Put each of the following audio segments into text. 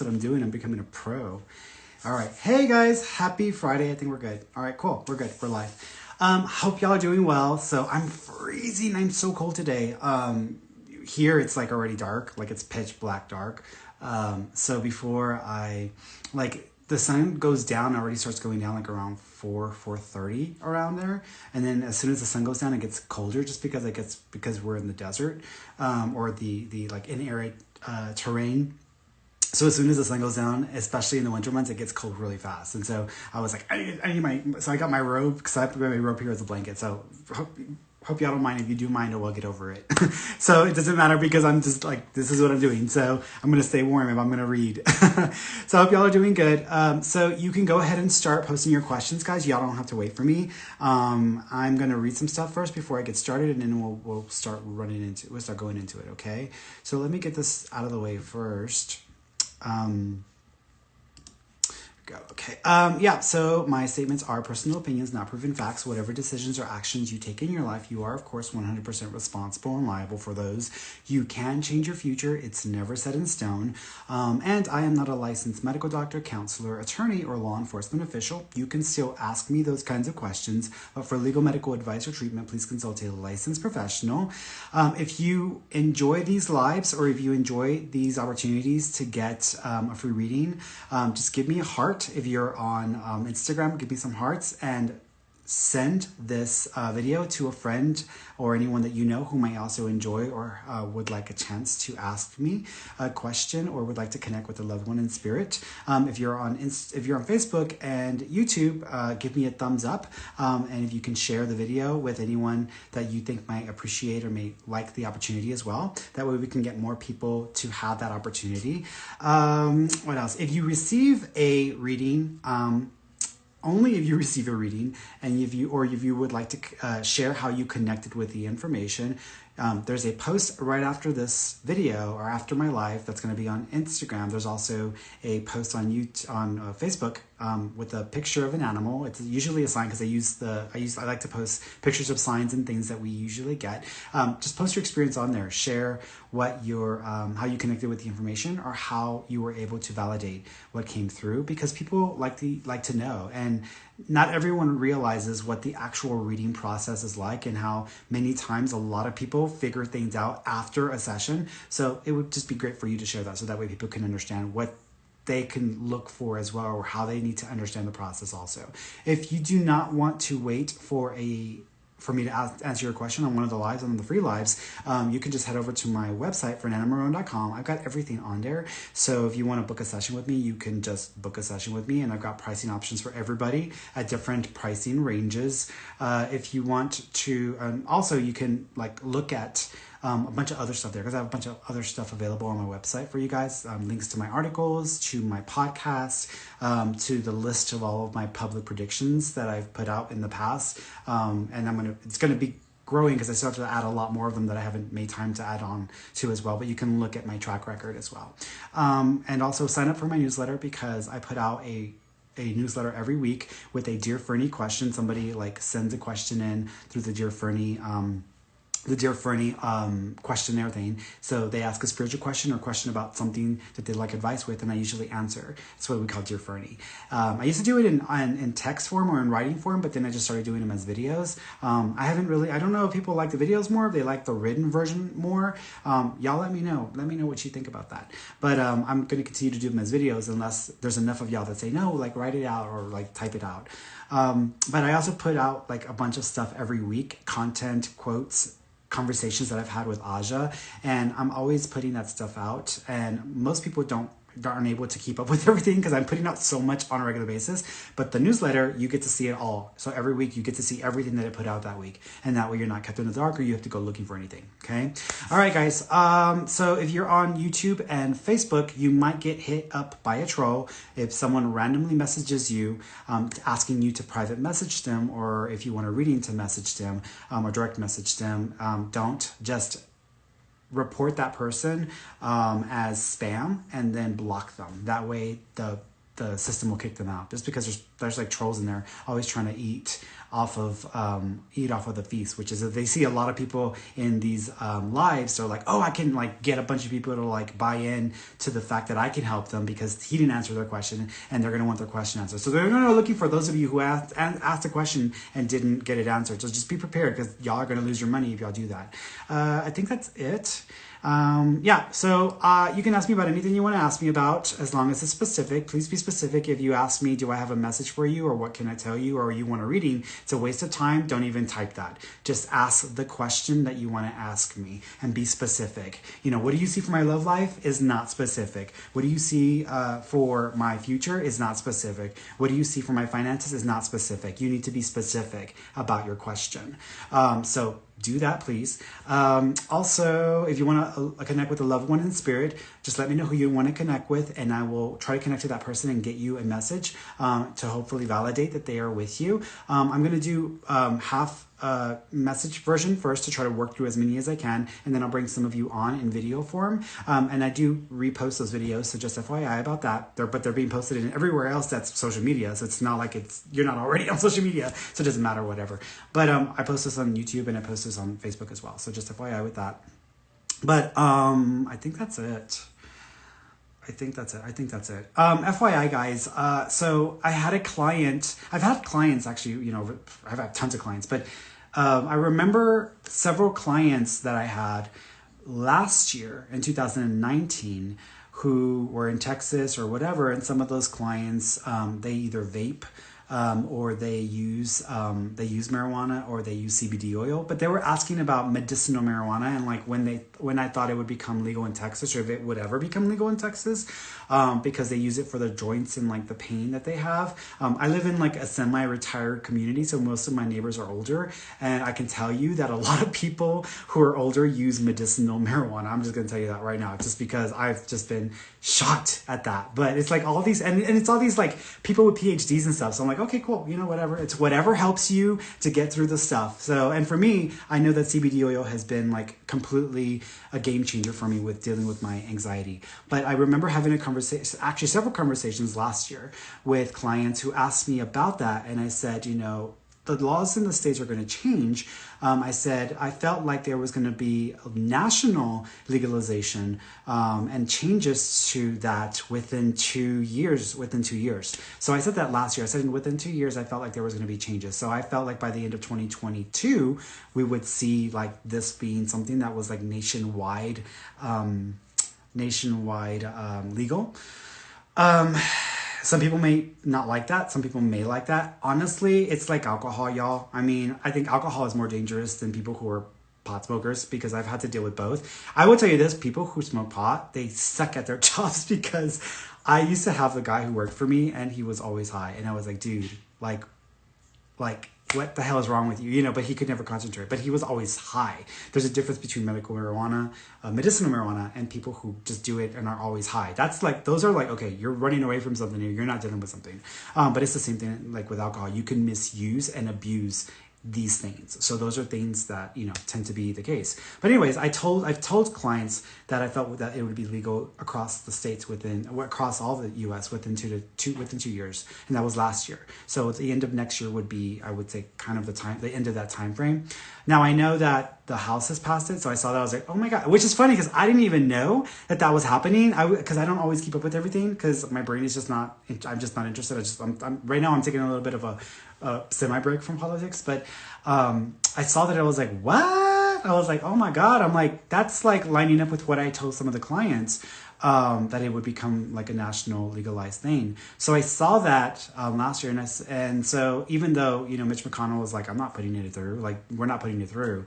That's what I'm doing. I'm becoming a pro. All right. Hey guys, happy Friday. I think we're good. All right, cool. We're good. We're live. Hope y'all are doing well. So I'm freezing. I'm so cold today. Here it's like already dark, like it's pitch black dark. So before the sun goes down, already starts going down like around 4:30 around there. And then as soon as the sun goes down, it gets colder just because we're in the desert, or the like in arid terrain. So as soon as the sun goes down, especially in the winter months, it gets cold really fast. And so I was like, so I got my robe, because I put my robe here as a blanket. So hope y'all don't mind. If you do mind, we'll get over it. So it doesn't matter, because I'm just like, this is what I'm doing. So I'm going to stay warm if I'm going to read. So I hope y'all are doing good. So you can go ahead and start posting your questions, guys. Y'all don't have to wait for me. I'm going to read some stuff first before I get started, and then we'll start going into it. Okay. So let me get this out of the way first. Okay. So my statements are personal opinions, not proven facts. Whatever decisions or actions you take in your life, you are, of course, 100% responsible and liable for those. You can change your future. It's never set in stone. And I am not a licensed medical doctor, counselor, attorney, or law enforcement official. You can still ask me those kinds of questions, but for legal medical advice or treatment, please consult a licensed professional. If you enjoy these lives, or if you enjoy these opportunities to get a free reading, just give me a heart. If you're on Instagram, give me some hearts, and send this video to a friend or anyone that you know who might also enjoy or would like a chance to ask me a question, or would like to connect with a loved one in spirit. If you're on Facebook and YouTube, give me a thumbs up, and if you can share the video with anyone that you think might appreciate or may like the opportunity as well. That way we can get more people to have that opportunity. What else? If you receive a reading, only if you receive a reading, and if you would like to share how you connected with the information, there's a post right after this video, or after my live, that's going to be on Instagram. There's also a post on Facebook with a picture of an animal. It's usually a sign, because I like to post pictures of signs and things that we usually get. Just post your experience on there. Share what how you connected with the information, or how you were able to validate what came through, because people like to know, and not everyone realizes what the actual reading process is like, and how many times a lot of people figure things out after a session. So it would just be great for you to share that, so that way people can understand what they can look for as well, or how they need to understand the process also. If you do not want to wait for me to answer your question on one of the lives, on the free lives, you can just head over to my website, fernandomarron.com. I've got everything on there. So if you want to book a session with me, you can just book a session with me, and I've got pricing options for everybody at different pricing ranges. If you want to, also you can look at a bunch of other stuff there, because I have a bunch of other stuff available on my website for you guys. Links to my articles, to my podcast, to the list of all of my public predictions that I've put out in the past. And it's going to be growing, because I still have to add a lot more of them that I haven't made time to add on to as well. But you can look at my track record as well. And also sign up for my newsletter, because I put out a newsletter every week with a Dear Ferny question. Somebody sends a question in through the Dear Ferny questionnaire thing. So they ask a spiritual question or question about something that they'd like advice with, and I usually answer. That's what we call Dear Ferny. I used to do it in text form or in writing form, but then I just started doing them as videos. I don't know if people like the videos more, if they like the written version more. Y'all let me know. Let me know what you think about that. But I'm going to continue to do them as videos, unless there's enough of y'all that say, no, write it out, or type it out. But I also put out a bunch of stuff every week, content, quotes, conversations that I've had with Aja, and I'm always putting that stuff out, and most people aren't able to keep up with everything, because I'm putting out so much on a regular basis. But the newsletter, you get to see it all. So every week you get to see everything that I put out that week, and that way you're not kept in the dark, or you have to go looking for anything. Okay. All right, guys. So if you're on YouTube and Facebook, you might get hit up by a troll if someone randomly messages you, asking you to private message them, or if you want a reading to message them, or direct message them. Don't just report that person as spam, and then block them. That way the the system will kick them out, just because there's like trolls in there always trying to eat off of the feast, which is if they see a lot of people in these lives, they're like, oh, I can like get a bunch of people to like buy in to the fact that I can help them because he didn't answer their question, and they're going to want their question answered. So they're going to go looking for those of you who asked a question and didn't get it answered. So just be prepared, because y'all are going to lose your money if y'all do that. I think that's it. So you can ask me about anything you want to ask me about, as long as it's specific. Please be specific. If you ask me, do I have a message for you, or what can I tell you, or you want a reading, it's a waste of time. Don't even type that. Just ask the question that you want to ask me and be specific. What do you see for my love life is not specific. What do you see for my future is not specific. What do you see for my finances is not specific. You need to be specific about your question. So do that, please. Also, if you want to connect with a loved one in spirit, just let me know who you want to connect with, and I will try to connect to that person and get you a message to hopefully validate that they are with you. I'm going to do half message version first to try to work through as many as I can, and then I'll bring some of you on in video form. And I do repost those videos, so just FYI about that. But they're being posted in everywhere else that's social media, so it's not like you're not already on social media, so it doesn't matter, whatever. But I post this on YouTube, and I post this on Facebook as well, so just FYI with that. But I think that's it. FYI, guys. So I had a client. I've had clients actually. I've had tons of clients, but I remember several clients that I had last year in 2019 who were in Texas or whatever, and some of those clients they either vape. Or they use marijuana, or they use CBD oil, but they were asking about medicinal marijuana and like when I thought it would become legal in Texas, or if it would ever become legal in Texas, because they use it for their joints and like the pain that they have. I live in like a semi-retired community, so most of my neighbors are older, and I can tell you that a lot of people who are older use medicinal marijuana. I'm just gonna tell you that right now, just because I've just been shocked at that. But it's like all these, and it's all these like people with PhDs and stuff. So I'm like, okay, cool. Whatever. It's whatever helps you to get through the stuff. So, and for me, I know that CBD oil has been like completely a game changer for me with dealing with my anxiety. But I remember having a conversation, actually several conversations last year with clients who asked me about that. And I said, the laws in the states are going to change. I said, I felt like there was going to be a national legalization and changes to that within 2 years. So I said that last year. I said within 2 years, I felt like there was going to be changes. So I felt like by the end of 2022, we would see like this being something that was like nationwide legal. Some people may not like that. Some people may like that. Honestly, it's like alcohol, y'all. I mean, I think alcohol is more dangerous than people who are pot smokers, because I've had to deal with both. I will tell you this, people who smoke pot, they suck at their jobs, because I used to have the guy who worked for me, and he was always high. And I was like, dude, like, what the hell is wrong with you? But he could never concentrate, but he was always high. There's a difference between medicinal marijuana, and people who just do it and are always high. That's like, those are like, okay, you're running away from something, or you're not dealing with something. But it's the same thing like with alcohol. You can misuse and abuse these things. So those are things that, tend to be the case. But anyways, I've told clients that I felt that it would be legal across the states across all the US within 2 years. And that was last year. So at the end of next year would be, I would say, kind of the end of that time frame. Now I know that the House has passed it. So I saw that, I was like, oh my God, which is funny because I didn't even know that was happening. Because I don't always keep up with everything, because my brain is just not, I'm just not interested. I'm right now I'm taking a little bit of a semi-break from politics, but I saw that, I was like, what? I was like, oh my God. I'm like, that's like lining up with what I told some of the clients, that it would become like a national legalized thing. So I saw that last year, and so even though, Mitch McConnell was like, I'm not putting it through, like, we're not putting it through.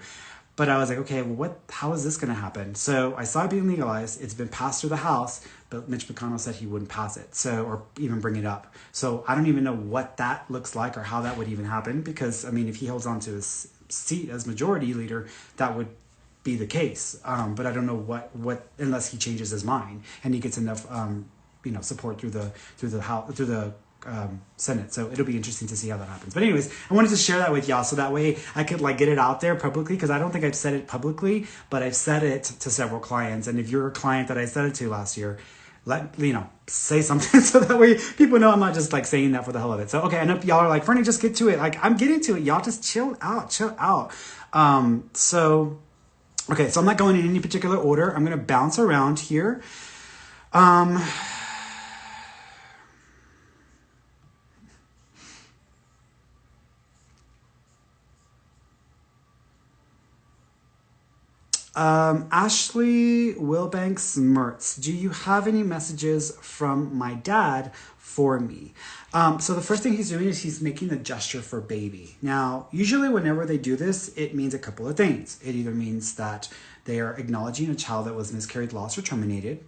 But I was like, okay, well, how is this going to happen? So I saw it being legalized. It's been passed through the House, but Mitch McConnell said he wouldn't pass it, or even bring it up. So I don't even know what that looks like or how that would even happen, because, I mean, if he holds on to his seat as majority leader, that would be the case. But I don't know what unless he changes his mind and he gets enough, support through the Senate. So it'll be interesting to see how that happens. But anyways, I wanted to share that with y'all, so that way I could like get it out there publicly, because I don't think I've said it publicly, but I've said it to several clients. And if you're a client that I said it to last year, say something so that way people know I'm not just like saying that for the hell of it. So, okay, I know y'all are like, Fernie, just get to it. Like, I'm getting to it. Y'all just chill out. Okay, so I'm not going in any particular order. I'm going to bounce around here. Ashley Wilbanks Mertz, do you have any messages from my dad for me? So the first thing he's doing is he's making a gesture for baby. Now, usually whenever they do this, it means a couple of things. It either means that they are acknowledging a child that was miscarried, lost, or terminated,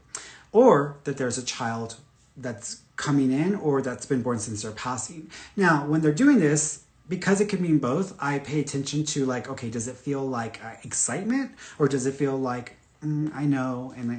or that there's a child that's coming in or that's been born since their passing. Now, when they're doing this, because it could mean both, I pay attention to like, okay, does it feel like excitement or does it feel like, I know, and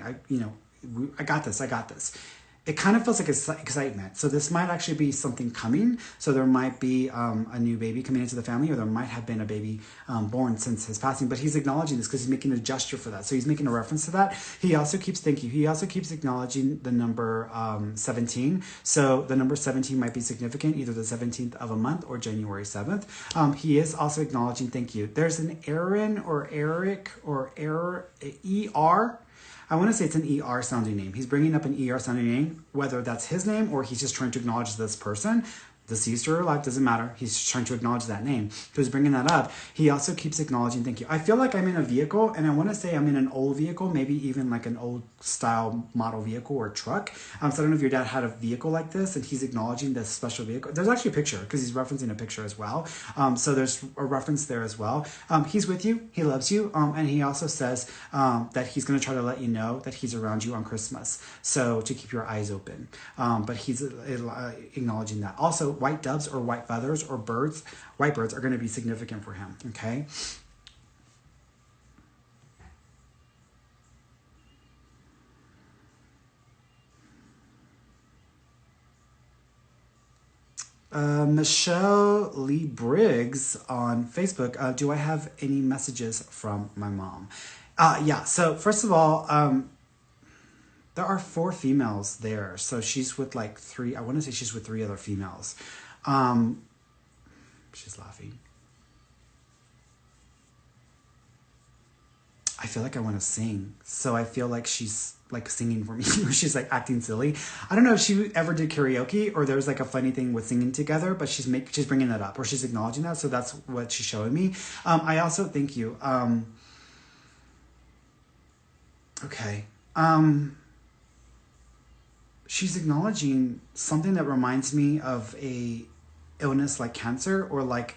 I got this. It kind of feels like excitement. So this might actually be something coming. So there might be a new baby coming into the family, or there might have been a baby born since his passing. But he's acknowledging this because he's making a gesture for that. So he's making a reference to that. He also keeps acknowledging the number 17. So the number 17 might be significant, either the 17th of a month or January 7th. He is also acknowledging thank you. There's an Aaron or Eric or ER. I want to say it's an ER sounding name. He's bringing up an ER sounding name, whether that's his name or he's just trying to acknowledge this person. Deceased or alive, doesn't matter. He's trying to acknowledge that name. So he's bringing that up. He also keeps acknowledging thank you. I feel like I'm in a vehicle, and I want to say I'm in an old vehicle, maybe even like an old style model vehicle or truck. So I don't know if your dad had a vehicle like this, and he's acknowledging this special vehicle. There's actually a picture, because he's referencing a picture as well. So there's a reference there as well. He's with you. He loves you. And he also says that he's going to try to let you know that he's around you on Christmas. So to keep your eyes open. But he's acknowledging that. Also, white doves or white feathers or white birds are going to be significant for him, okay? Michelle Lee Briggs on Facebook, do I have any messages from my mom? Yeah, so first of all, there are 4 females there. So she's with like 3, I want to say she's with 3 other females. She's laughing. I feel like I want to sing. So I feel like she's like singing for me or she's like acting silly. I don't know if she ever did karaoke or there's like a funny thing with singing together, but she's bringing that up or she's acknowledging that. So that's what she's showing me. I also thank you. Okay. She's acknowledging something that reminds me of a illness like cancer or like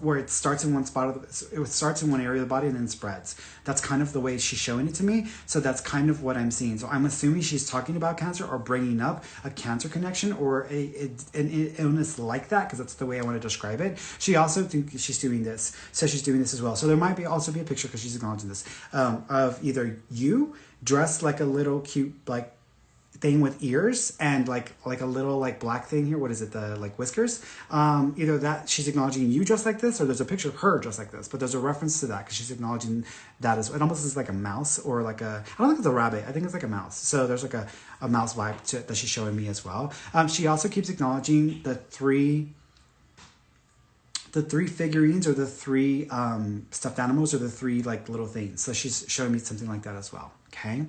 where it starts in one spot it starts in one area of the body and then spreads. That's kind of the way she's showing it to me. So that's kind of what I'm seeing. So I'm assuming she's talking about cancer or bringing up a cancer connection or an illness like that, because that's the way I want to describe it. She also thinks she's doing this. So she's doing this as well. So there might also be a picture, because she's acknowledging this, of either you dressed like a little cute like thing with ears and like a little like black thing here. What is it? The like whiskers. Either that she's acknowledging you just like this, or there's a picture of her just like this. But there's a reference to that because she's acknowledging that as it almost is like a mouse or like I don't think it's a rabbit. I think it's like a mouse. So there's like a mouse vibe that she's showing me as well. She also keeps acknowledging the three figurines or the 3 stuffed animals or the 3 like little things. So she's showing me something like that as well. Okay.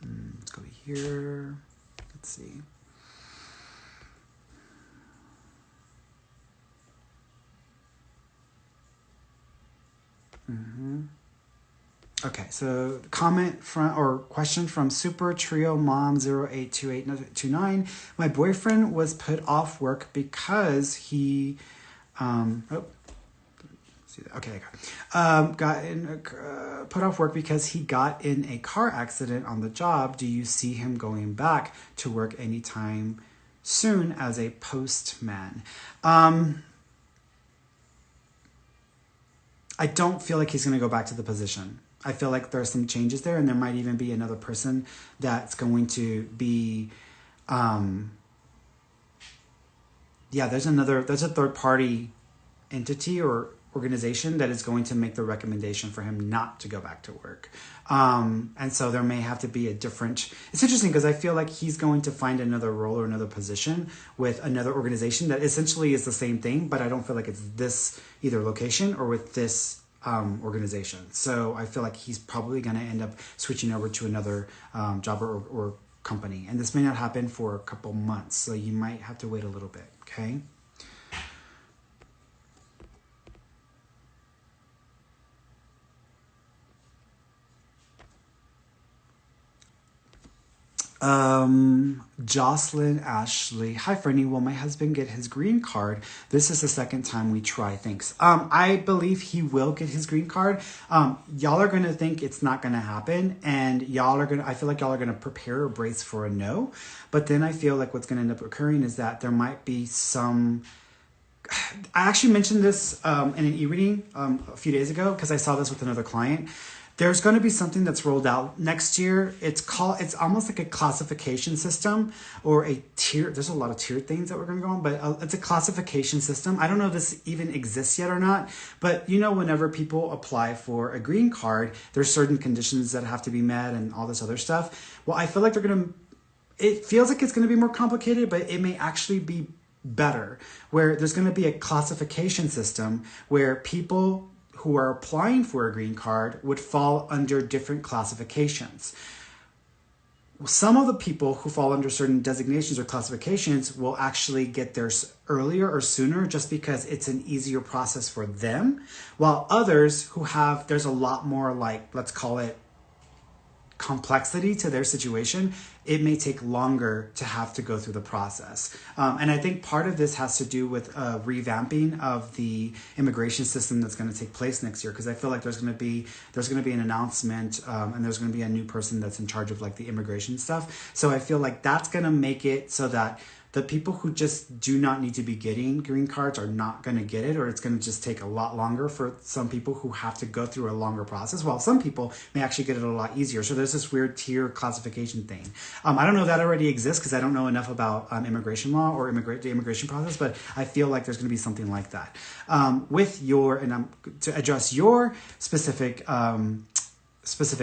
Let's go here. Let's see. Okay, so comment from or question from Super Trio Mom 082829. My boyfriend was put off work because he okay, put off work because he got in a car accident on the job. Do you see him going back to work anytime soon as a postman? I don't feel like he's going to go back to the position. I feel like there's some changes there, and there might even be another person that's going to be, there's a third party entity or organization that is going to make the recommendation for him not to go back to work. And so there may have to be a different, it's interesting because I feel like he's going to find another role or another position with another organization that essentially is the same thing, but I don't feel like it's this either location or with this organization. So I feel like he's probably going to end up switching over to another job or company. And this may not happen for a couple months, so you might have to wait a little bit, okay? Jocelyn Ashley. Hi, Ferny. Will my husband get his green card? This is the second time we try. Thanks. I believe he will get his green card. Y'all are going to think it's not going to happen. And I feel like y'all are going to prepare or brace for a no. But then I feel like what's going to end up occurring is that there might be some, I actually mentioned this in an e-reading a few days ago because I saw this with another client. There's going to be something that's rolled out next year. It's almost like a classification system or a tier. There's a lot of tiered things that we're going to go on, but it's a classification system. I don't know if this even exists yet or not, but whenever people apply for a green card, there's certain conditions that have to be met and all this other stuff. Well, I feel like it feels like it's going to be more complicated, but it may actually be better, where there's going to be a classification system where people who are applying for a green card would fall under different classifications. Some of the people who fall under certain designations or classifications will actually get theirs earlier or sooner just because it's an easier process for them, while others there's a lot more, like, let's call it complexity to their situation, it may take longer to have to go through the process. And I think part of this has to do with revamping of the immigration system that's going to take place next year, because I feel like there's going to be an announcement and there's going to be a new person that's in charge of like the immigration stuff. So I feel like that's going to make it so that the people who just do not need to be getting green cards are not going to get it, or it's going to just take a lot longer for some people who have to go through a longer process, while some people may actually get it a lot easier. So there's this weird tier classification thing. I don't know if that already exists because I don't know enough about immigration law or the immigration process, but I feel like there's going to be something like that. To address your specific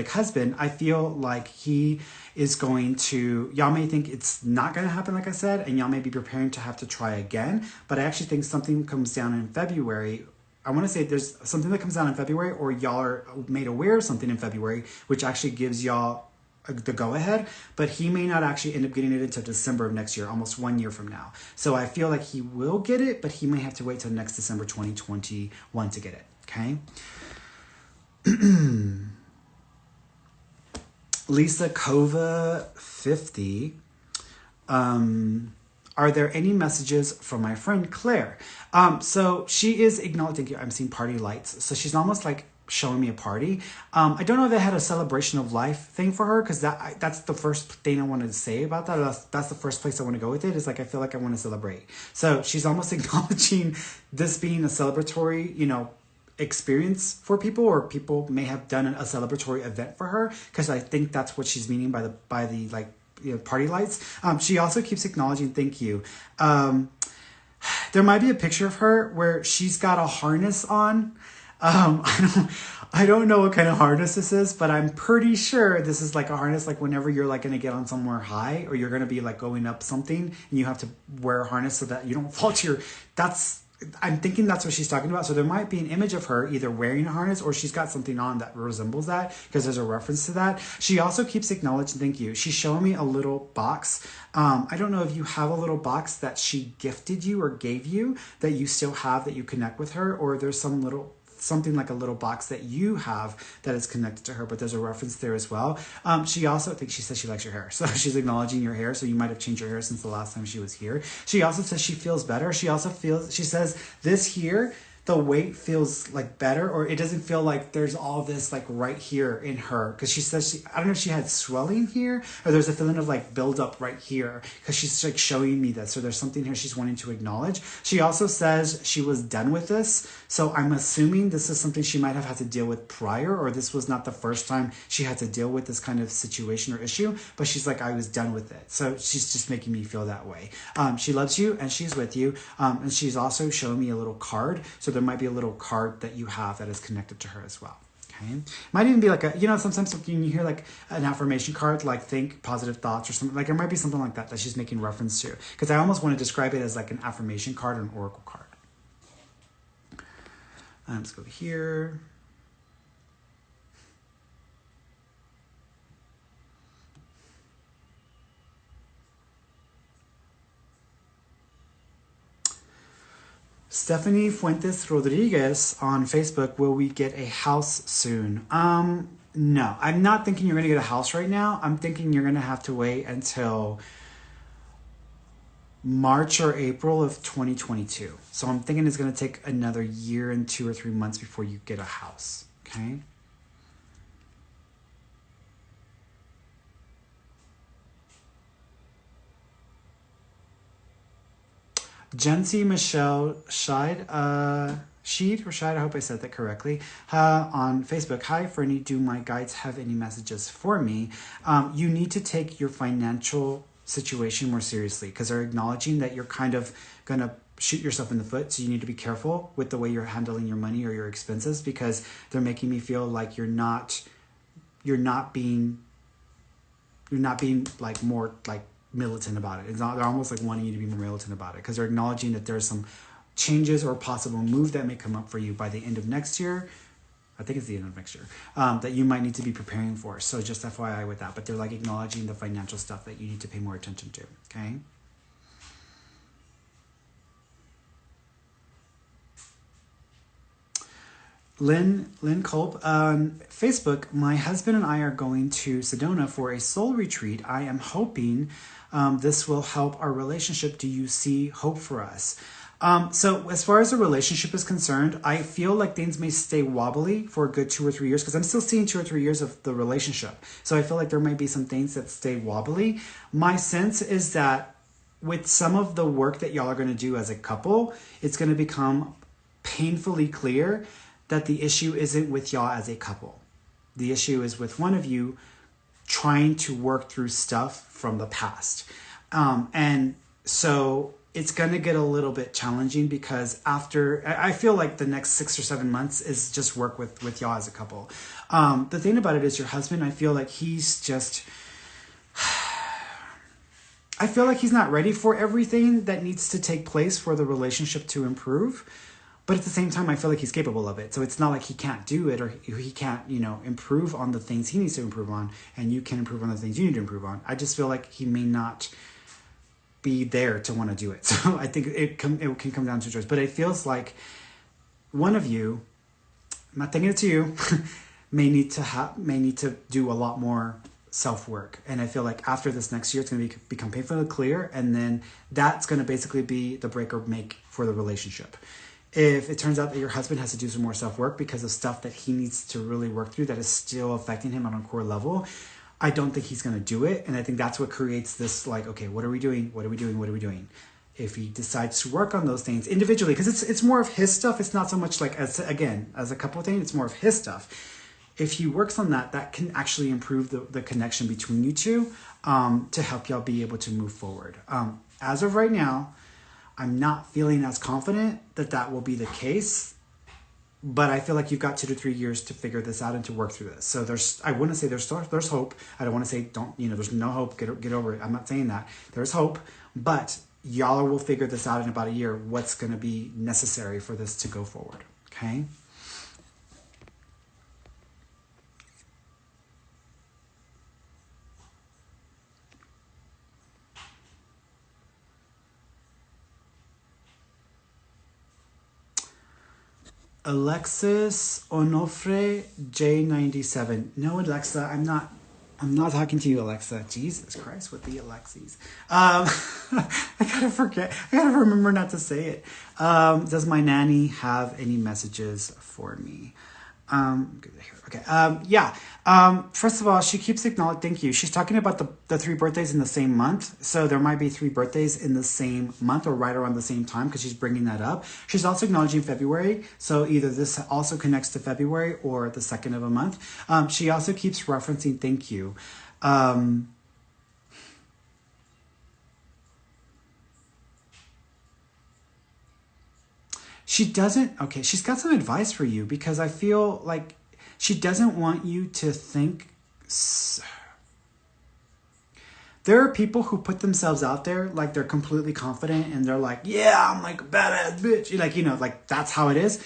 husband, I feel like he is going to, y'all may think it's not going to happen, like I said, and y'all may be preparing to have to try again, but I actually think something comes down in February. I want to say there's something that comes down in February, or y'all are made aware of something in February, which actually gives y'all the go-ahead, but he may not actually end up getting it until December of next year, almost 1 year from now. So I feel like he will get it, but he may have to wait till next December 2021 to get it, okay? Lisa Kova 50. Are there any messages from my friend Claire? So she is acknowledging. Thank you. I'm seeing party lights. So she's almost like showing me a party. I don't know if they had a celebration of life thing for her, because that's the first thing I wanted to say about that. That's the first place I want to go with it. Is like I feel like I want to celebrate. So she's almost acknowledging this being a celebratory, experience for people, or people may have done a celebratory event for her, because I think that's what she's meaning by the like party lights. She also keeps acknowledging thank you. There might be a picture of her where she's got a harness on. I don't know what kind of harness this is, but I'm pretty sure this is like a harness, like whenever you're like going to get on somewhere high, or you're going to be like going up something and you have to wear a harness so that you don't fall to I'm thinking that's what she's talking about. So there might be an image of her either wearing a harness, or she's got something on that resembles that, because there's a reference to that. She also keeps acknowledging thank you. She's showing me a little box. I don't know if you have a little box that she gifted you or gave you that you still have, that you connect with her, or there's something like a little box that you have that is connected to her, but there's a reference there as well. She also, I think she says she likes your hair. So she's acknowledging your hair. So you might have changed your hair since the last time she was here. She also says she feels better. She says this here, the weight feels like better, or it doesn't feel like there's all this like right here in her. Cause she says I don't know if she had swelling here, or there's a feeling of like buildup right here, cause she's like showing me this. So there's something here she's wanting to acknowledge. She also says she was done with this. So I'm assuming this is something she might have had to deal with prior, or this was not the first time she had to deal with this kind of situation or issue, but she's like, I was done with it. So she's just making me feel that way. She loves you and she's with you. And she's also showing me a little card. So there might be a little card that you have that is connected to her as well. Okay. Might even be like a, sometimes when you hear like an affirmation card, like think positive thoughts or something, like it might be something like that she's making reference to. Because I almost want to describe it as like an affirmation card or an oracle card. Let's go here. Stephanie Fuentes Rodriguez on Facebook, will we get a house soon? No, I'm not thinking you're going to get a house right now. I'm thinking you're going to have to wait until March or April of 2022. So I'm thinking it's going to take another year and 2 or 3 months before you get a house. Okay. Jency Michelle Scheid, I hope I said that correctly, on Facebook. Hi, Ferny, do my guides have any messages for me? You need to take your financial situation more seriously because they're acknowledging that you're kind of going to shoot yourself in the foot. So you need to be careful with the way you're handling your money or your expenses because they're making me feel like you're not being like more like militant about it. They're almost like wanting you to be more militant about it because they're acknowledging that there's some changes or possible move that may come up for you by the end of next year. I think it's the end of next year, that you might need to be preparing for. So just FYI with that, but they're like acknowledging the financial stuff that you need to pay more attention to. Okay. Lynn Culp on Facebook, my husband and I are going to Sedona for a soul retreat. I am hoping this will help our relationship. Do you see hope for us? So as far as the relationship is concerned, I feel like things may stay wobbly for a good 2 or 3 years because I'm still seeing 2 or 3 years of the relationship. So I feel like there might be some things that stay wobbly. My sense is that with some of the work that y'all are going to do as a couple, it's going to become painfully clear that the issue isn't with y'all as a couple. The issue is with one of you trying to work through stuff from the past. And so it's going to get a little bit challenging because I feel like the next 6 or 7 months is just work with y'all as a couple. The thing about it is your husband, I feel like he's not ready for everything that needs to take place for the relationship to improve. But at the same time, I feel like he's capable of it. So it's not like he can't do it or he can't, improve on the things he needs to improve on. And you can improve on the things you need to improve on. I just feel like he may not be there to want to do it. So I think it can come down to choice. But it feels like one of you, I'm not thinking it to you, may need to do a lot more self-work. And I feel like after this next year, it's going to become painfully clear. And then that's going to basically be the break or make for the relationship. If it turns out that your husband has to do some more self-work because of stuff that he needs to really work through that is still affecting him on a core level, I don't think he's going to do it. And I think that's what creates this like, okay, what are we doing? What are we doing? What are we doing? If he decides to work on those things individually, because it's more of his stuff. It's not so much like, as a couple thing, it's more of his stuff. If he works on that, that can actually improve the connection between you two to help y'all be able to move forward. As of right now, I'm not feeling as confident that will be the case, but I feel like you've got 2 to 3 years to figure this out and to work through this. So I wouldn't say there's hope. I don't want to say there's no hope. Get over it. I'm not saying that. There's hope, but y'all will figure this out in about a year. What's going to be necessary for this to go forward? Okay. Alexis Onofre J97. No, Alexa, I'm not talking to you, Alexa. Jesus Christ, with the Alexis. I gotta remember not to say it. Does my nanny have any messages for me? Okay. Yeah. First of all, she keeps acknowledging, thank you. She's talking about the 3 birthdays in the same month. So there might be 3 birthdays in the same month or right around the same time because she's bringing that up. She's also acknowledging February. So either this also connects to February or the 2nd of a month. She also keeps referencing thank you. She doesn't, okay, she's got some advice for you because I feel like she doesn't want you to think. There are people who put themselves out there like they're completely confident and they're like, yeah, I'm like a badass bitch. Like, you know, like that's how it is.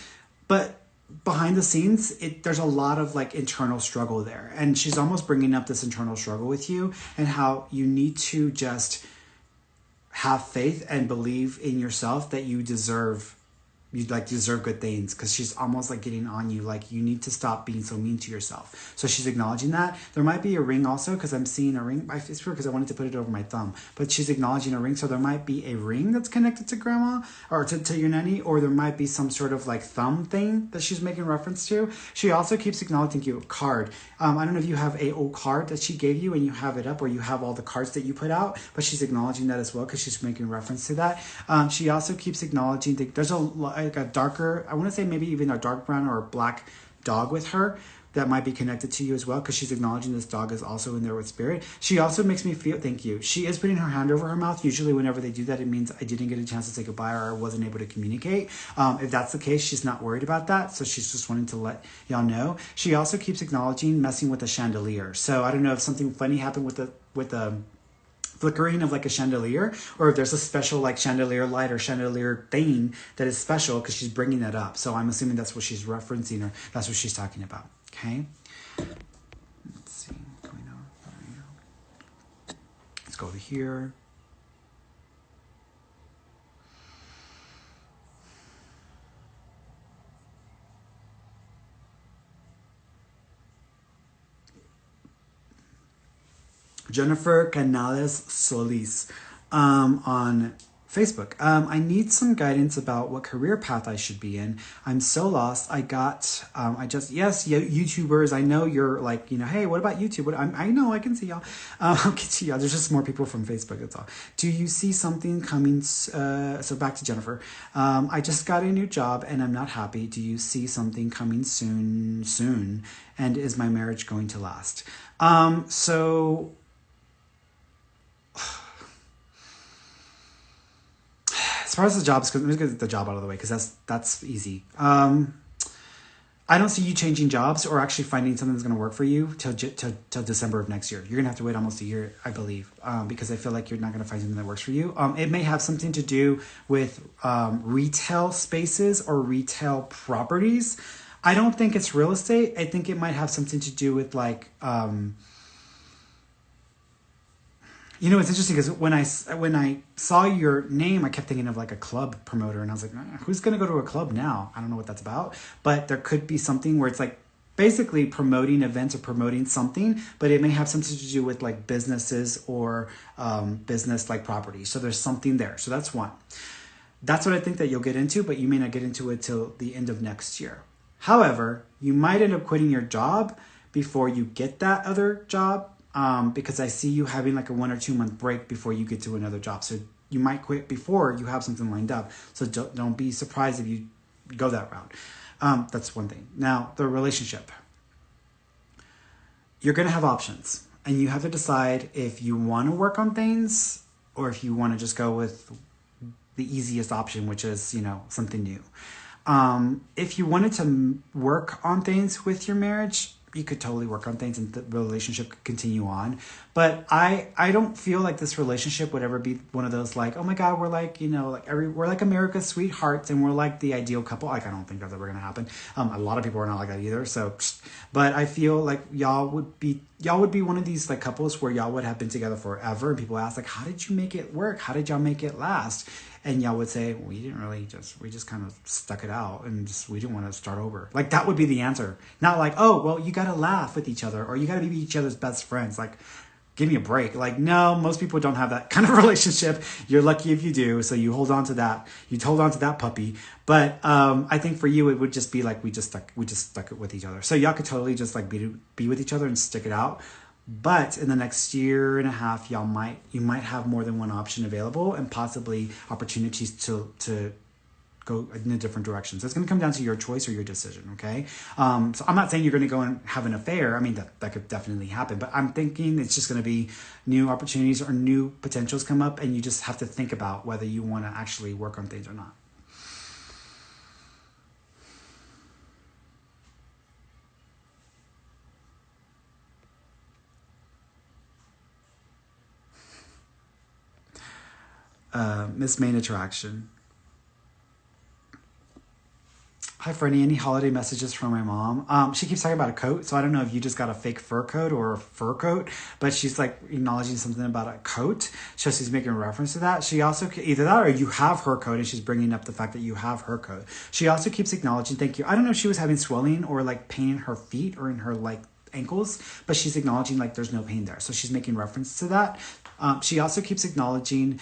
But behind the scenes, there's a lot of like internal struggle there. And she's almost bringing up this internal struggle with you and how you need to just have faith and believe in yourself that you deserve good things, because she's almost like getting on you like you need to stop being so mean to yourself. So she's acknowledging that. There might be a ring also, because I'm seeing a ring. It's weird because I wanted to put it over my thumb, but she's acknowledging a ring. So there might be a ring that's connected to grandma or to your nanny, or there might be some sort of like thumb thing that she's making reference to. She also keeps acknowledging you a card. I don't know if you have a old card that she gave you and you have it up, or you have all the cards that you put out, but she's acknowledging that as well because she's making reference to that. She also keeps acknowledging that there's like a darker, I want to say maybe even a dark brown or a black dog with her that might be connected to you as well, because she's acknowledging this dog is also in there with spirit. She also makes me feel, thank you, she is putting her hand over her mouth. Usually whenever they do that, it means I didn't get a chance to say goodbye or I wasn't able to communicate. If that's the case, she's not worried about that. So she's just wanting to let y'all know. She also keeps acknowledging messing with the chandelier. So I don't know if something funny happened with the flickering of like a chandelier, or if there's a special like chandelier light or chandelier thing that is special, because she's bringing that up. So I'm assuming that's what she's referencing, or that's what she's talking about. Okay, let's see, going on. Let's go over here. Jennifer Canales Solis on Facebook. I need some guidance about what career path I should be in. I'm so lost. Yes, YouTubers. I know you're like, hey, what about YouTube? I know, I can see y'all. I'll get to y'all. There's just more people from Facebook, that's all. Do you see something coming? So back to Jennifer. I just got a new job and I'm not happy. Do you see something coming soon? And is my marriage going to last? As far as the job is concerned, let me get the job out of the way because that's easy. I don't see you changing jobs or actually finding something that's going to work for you till December of next year. You're going to have to wait almost a year, I believe, because I feel like you're not going to find something that works for you. It may have something to do with retail spaces or retail properties. I don't think it's real estate. I think it might have something to do with like... it's interesting because when I saw your name, I kept thinking of like a club promoter, and I was like, who's going to go to a club now? I don't know what that's about, but there could be something where it's like basically promoting events or promoting something, but it may have something to do with like businesses or business like property. So there's something there. So that's one. That's what I think that you'll get into, but you may not get into it till the end of next year. However, you might end up quitting your job before you get that other job. Because I see you having like a 1 or 2 month break before you get to another job. So you might quit before you have something lined up. So don't be surprised if you go that route. That's one thing. Now, the relationship. You're going to have options. And you have to decide if you want to work on things or if you want to just go with the easiest option, which is, something new. If you wanted to work on things with your marriage, you could totally work on things and the relationship could continue on. But I don't feel like this relationship would ever be one of those like, oh my God, we're like, we're like America's sweethearts and we're like the ideal couple. Like, I don't think that's ever going to happen. A lot of people are not like that either. So, but I feel like y'all would be one of these like couples where y'all would have been together forever. And people ask like, how did you make it work? How did y'all make it last? And y'all would say, we just kind of stuck it out and we didn't want to start over. Like that would be the answer. Not like, oh, well, you got to laugh with each other or you got to be each other's best friends. Like, give me a break. Like, no, most people don't have that kind of relationship. You're lucky if you do. So you hold on to that. You hold on to that puppy. But I think for you, it would just be like, we just stuck it with each other. So y'all could totally just like be with each other and stick it out. But in the next year and a half, you might have more than one option available and possibly opportunities to go in a different direction. So it's going to come down to your choice or your decision, okay? So I'm not saying you're going to go and have an affair. I mean, that could definitely happen. But I'm thinking it's just going to be new opportunities or new potentials come up, and you just have to think about whether you want to actually work on things or not. Miss Main Attraction. Hi, Ferny. Any holiday messages from my mom? She keeps talking about a coat, so I don't know if you just got a fake fur coat or a fur coat, but she's like acknowledging something about a coat. So she's making a reference to that. She also, either that or you have her coat, and she's bringing up the fact that you have her coat. She also keeps acknowledging, thank you. I don't know if she was having swelling or like pain in her feet or in her like ankles, but she's acknowledging like there's no pain there. So she's making reference to that. She also keeps acknowledging,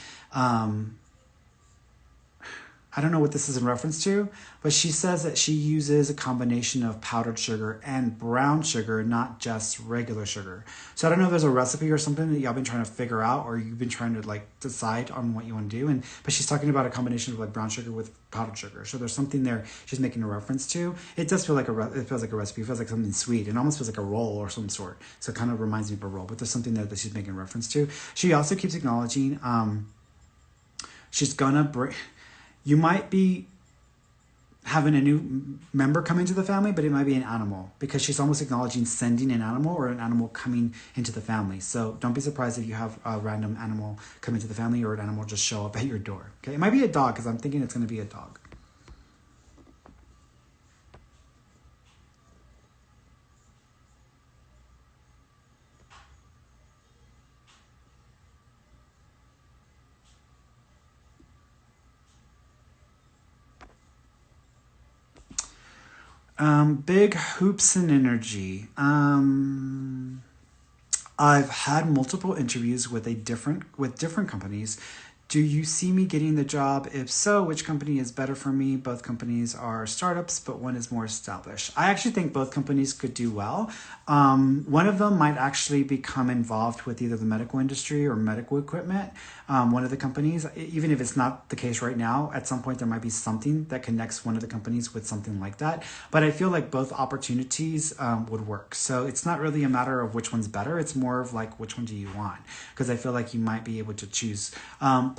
I don't know what this is in reference to, but she says that she uses a combination of powdered sugar and brown sugar, not just regular sugar. So I don't know if there's a recipe or something that y'all been trying to figure out, or you've been trying to like decide on what you want to do. But she's talking about a combination of like brown sugar with powdered sugar. So there's something there she's making a reference to. It does feel like it feels like a recipe. It feels like something sweet. It almost feels like a roll or some sort. So it kind of reminds me of a roll, but there's something there that she's making reference to. She also keeps acknowledging, she's gonna bring, you might be having a new member come into the family, but it might be an animal, because she's almost acknowledging sending an animal or an animal coming into the family. So don't be surprised if you have a random animal come into the family or an animal just show up at your door. Okay, it might be a dog, because I'm thinking it's going to be a dog. Big hoops and energy. I've had multiple interviews with different companies. Do you see me getting the job? If so, which company is better for me? Both companies are startups, but one is more established. I actually think both companies could do well. One of them might actually become involved with either the medical industry or medical equipment. One of the companies, even if it's not the case right now, at some point there might be something that connects one of the companies with something like that. But I feel like both opportunities would work. So it's not really a matter of which one's better. It's more of like, which one do you want? Because I feel like you might be able to choose.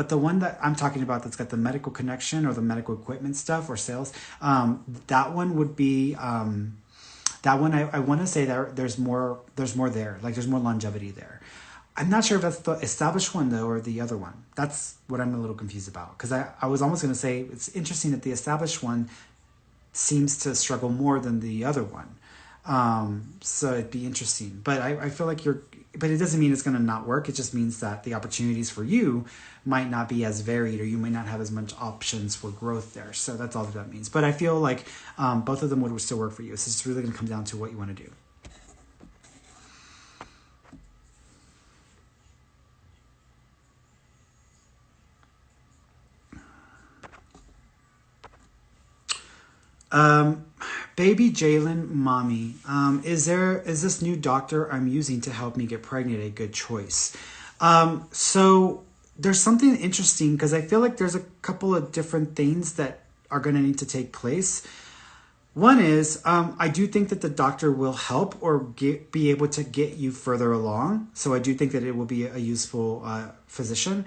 But the one that I'm talking about that's got the medical connection or the medical equipment stuff or sales, that one would be, that one I want to say there's more there. Like there's more longevity there. I'm not sure if that's the established one though or the other one. That's what I'm a little confused about. Because I was almost going to say it's interesting that the established one seems to struggle more than the other one. So it'd be interesting. But I feel like but it doesn't mean it's going to not work. It just means that the opportunities for you might not be as varied, or you might not have as much options for growth there. So that's all that means. But I feel like both of them would still work for you. So it's really going to come down to what you want to do. Baby Jalen, mommy, is this new doctor I'm using to help me get pregnant a good choice? So there's something interesting, because I feel like there's a couple of different things that are going to need to take place. One is, I do think that the doctor will help or be able to get you further along. So I do think that it will be a useful physician.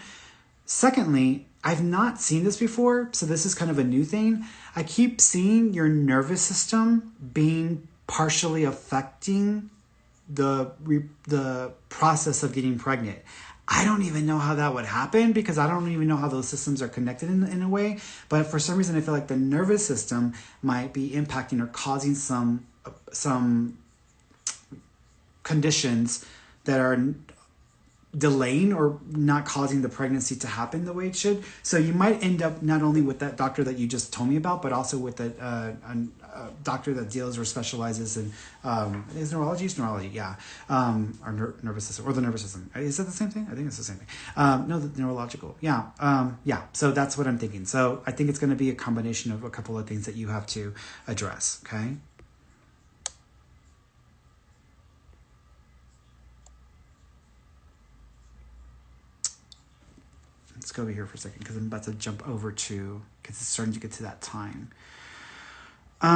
Secondly, I've not seen this before, so this is kind of a new thing. I keep seeing your nervous system being partially affecting the process of getting pregnant. I don't even know how that would happen, because I don't even know how those systems are connected in a way. But for some reason, I feel like the nervous system might be impacting or causing some conditions that are delaying or not causing the pregnancy to happen the way it should. So you might end up not only with that doctor that you just told me about, but also with a doctor that deals or specializes in is neurology? It's neurology, yeah. Or nervous system, or the nervous system. Is that the same thing? I think it's the same thing. No, the neurological. Yeah. Yeah. So that's what I'm thinking. So I think it's going to be a combination of a couple of things that you have to address. Okay. Let's go over here for a second, because I'm about to jump over to, because it's starting to get to that time. Oh,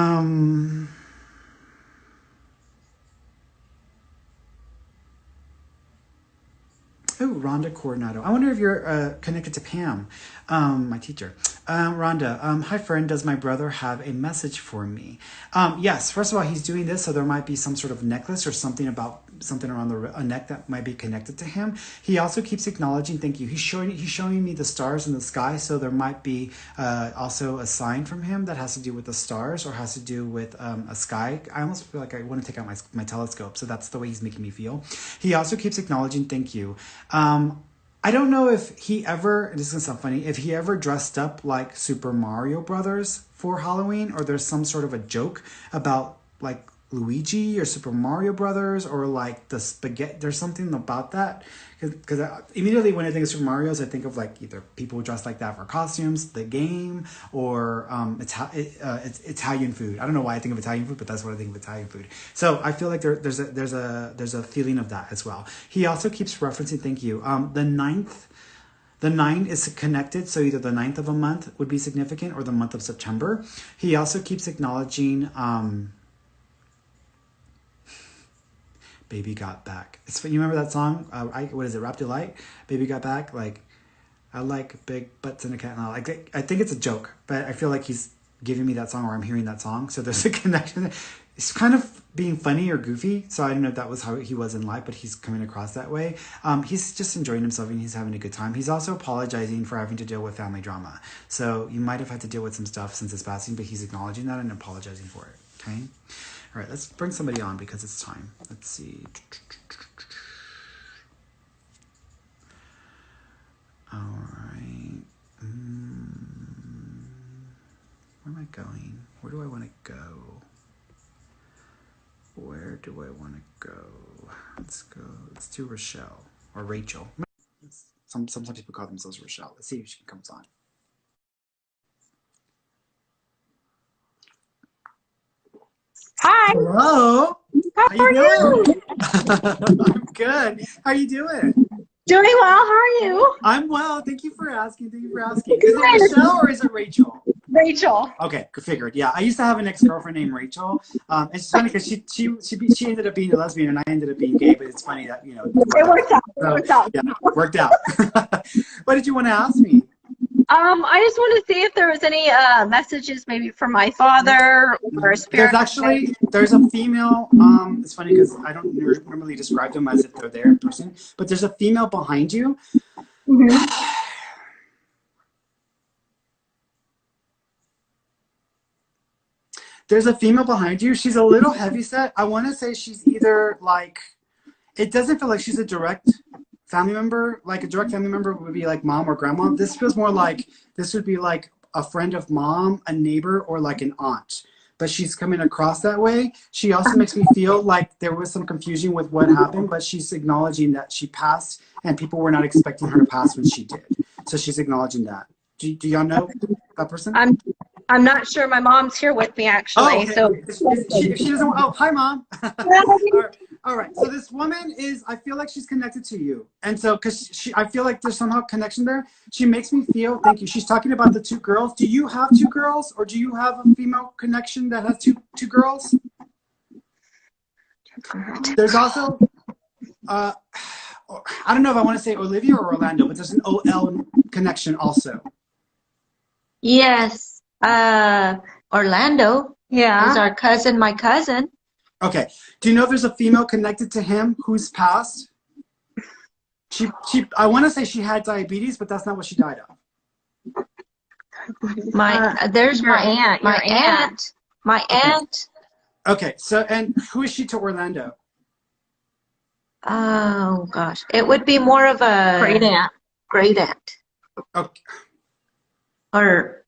Rhonda Coronado. I wonder if you're connected to Pam, my teacher. Rhonda, hi friend, does my brother have a message for me? Yes, first of all, he's doing this, so there might be some sort of necklace or something about something around a neck that might be connected to him. He also keeps acknowledging, thank you. He's showing me the stars in the sky, so there might be also a sign from him that has to do with the stars or has to do with a sky. I almost feel like I want to take out my telescope, so that's the way he's making me feel. He also keeps acknowledging, thank you. I don't know if he ever, this is going to sound funny, if he ever dressed up like Super Mario Brothers for Halloween, or there's some sort of a joke about like Luigi or Super Mario Brothers, or like the spaghetti, there's something about that. Because immediately when I think of Super Mario's, I think of like either people dressed like that for costumes, the game, or it's Italian food. I don't know why I think of Italian food, but that's what I think of Italian food. So I feel like there's a feeling of that as well. He also keeps referencing, thank you, the 9 is connected, so either the 9th of a month would be significant or the month of September. He also keeps acknowledging Baby Got Back. You remember that song? What is it? Rap Delight? Baby Got Back? Like, I like big butts in a cat and all. Like, I think it's a joke, but I feel like he's giving me that song or I'm hearing that song. So there's a connection. It's kind of being funny or goofy. So I don't know if that was how he was in life, but he's coming across that way. He's just enjoying himself and he's having a good time. He's also apologizing for having to deal with family drama. So you might have had to deal with some stuff since his passing, but he's acknowledging that and apologizing for it. Okay? All right, let's bring somebody on because it's time. Let's see. All right. Where am I going? Where do I want to go? Where do I want to go? Let's go. Let's do Rochelle or Rachel. Some people call themselves Rochelle. Let's see if she comes on. Hi. Hello. How are you? I'm good. How are you doing? Doing well. How are you? I'm well. Thank you for asking. Is it Michelle or is it Rachel? Rachel. Okay, figured. Yeah, I used to have an ex-girlfriend named Rachel. It's funny because she ended up being a lesbian and I ended up being gay. But it's funny that it worked out. So, yeah, worked out. What did you want to ask me? I just want to see if there was any messages maybe from my father or a spirit. There's a female, it's funny because I don't normally describe them as if they're there in person, but there's a female behind you. Mm-hmm. There's a female behind you. She's a little heavyset. I want to say she's either like, it doesn't feel like she's a direct family member. Like a direct family member would be like mom or grandma. This feels more like this would be like a friend of mom, a neighbor, or like an aunt. But she's coming across that way. She also makes me feel like there was some confusion with what happened, but she's acknowledging that she passed and people were not expecting her to pass when she did. So she's acknowledging that. Do y'all know that person? I'm not sure. My mom's here with me actually. Oh, okay. So she doesn't. Oh, hi, mom. All right. So this woman is. I feel like she's connected to you, and so I feel like there's somehow connection there. She makes me feel. Thank you. She's talking about the 2 girls. Do you have 2 girls, or do you have a female connection that has two girls? There's also. I don't know if I want to say Olivia or Orlando, but there's an OL connection also. Yes. Orlando. Yeah. Is our cousin, my cousin. Okay. Do you know if there's a female connected to him who's passed? I want to say she had diabetes, but that's not what she died of. There's my aunt. My aunt. Okay. So, and who is she to Orlando? Oh gosh, it would be more of a great aunt. Great aunt. Okay. Or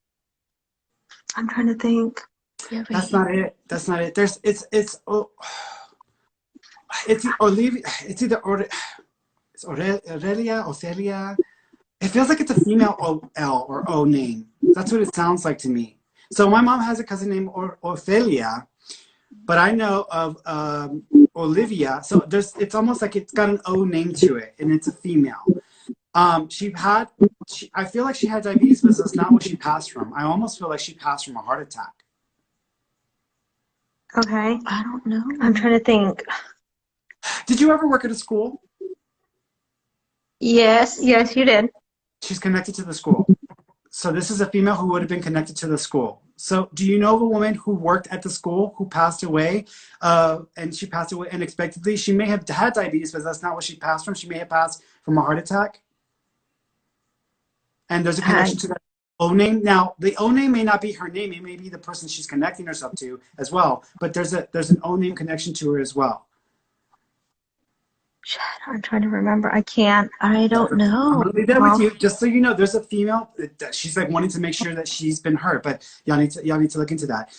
I'm trying to think. That's not it. It's Olivia. It's either Aurelia, Ocelia. It feels like it's a female O-L or O name. That's what it sounds like to me. So my mom has a cousin named Ocelia, but I know of Olivia. So it's almost like it's got an O name to it, and it's a female. I feel like she had diabetes, but that's not what she passed from. I almost feel like she passed from a heart attack. Okay. I don't know. I'm trying to think. Did you ever work at a school? Yes. Yes, you did. She's connected to the school. So this is a female who would have been connected to the school. So do you know of a woman who worked at the school who passed away? And she passed away unexpectedly. She may have had diabetes, but that's not what she passed from. She may have passed from a heart attack. And there's a connection to that O name. Now, the O name may not be her name. It may be the person she's connecting herself to as well. But there's an O name connection to her as well. Shit, I'm trying to remember. I can't. I don't know. I'm gonna leave that with you, just so you know. There's a female that she's like wanting to make sure that she's been hurt, but y'all need to look into that.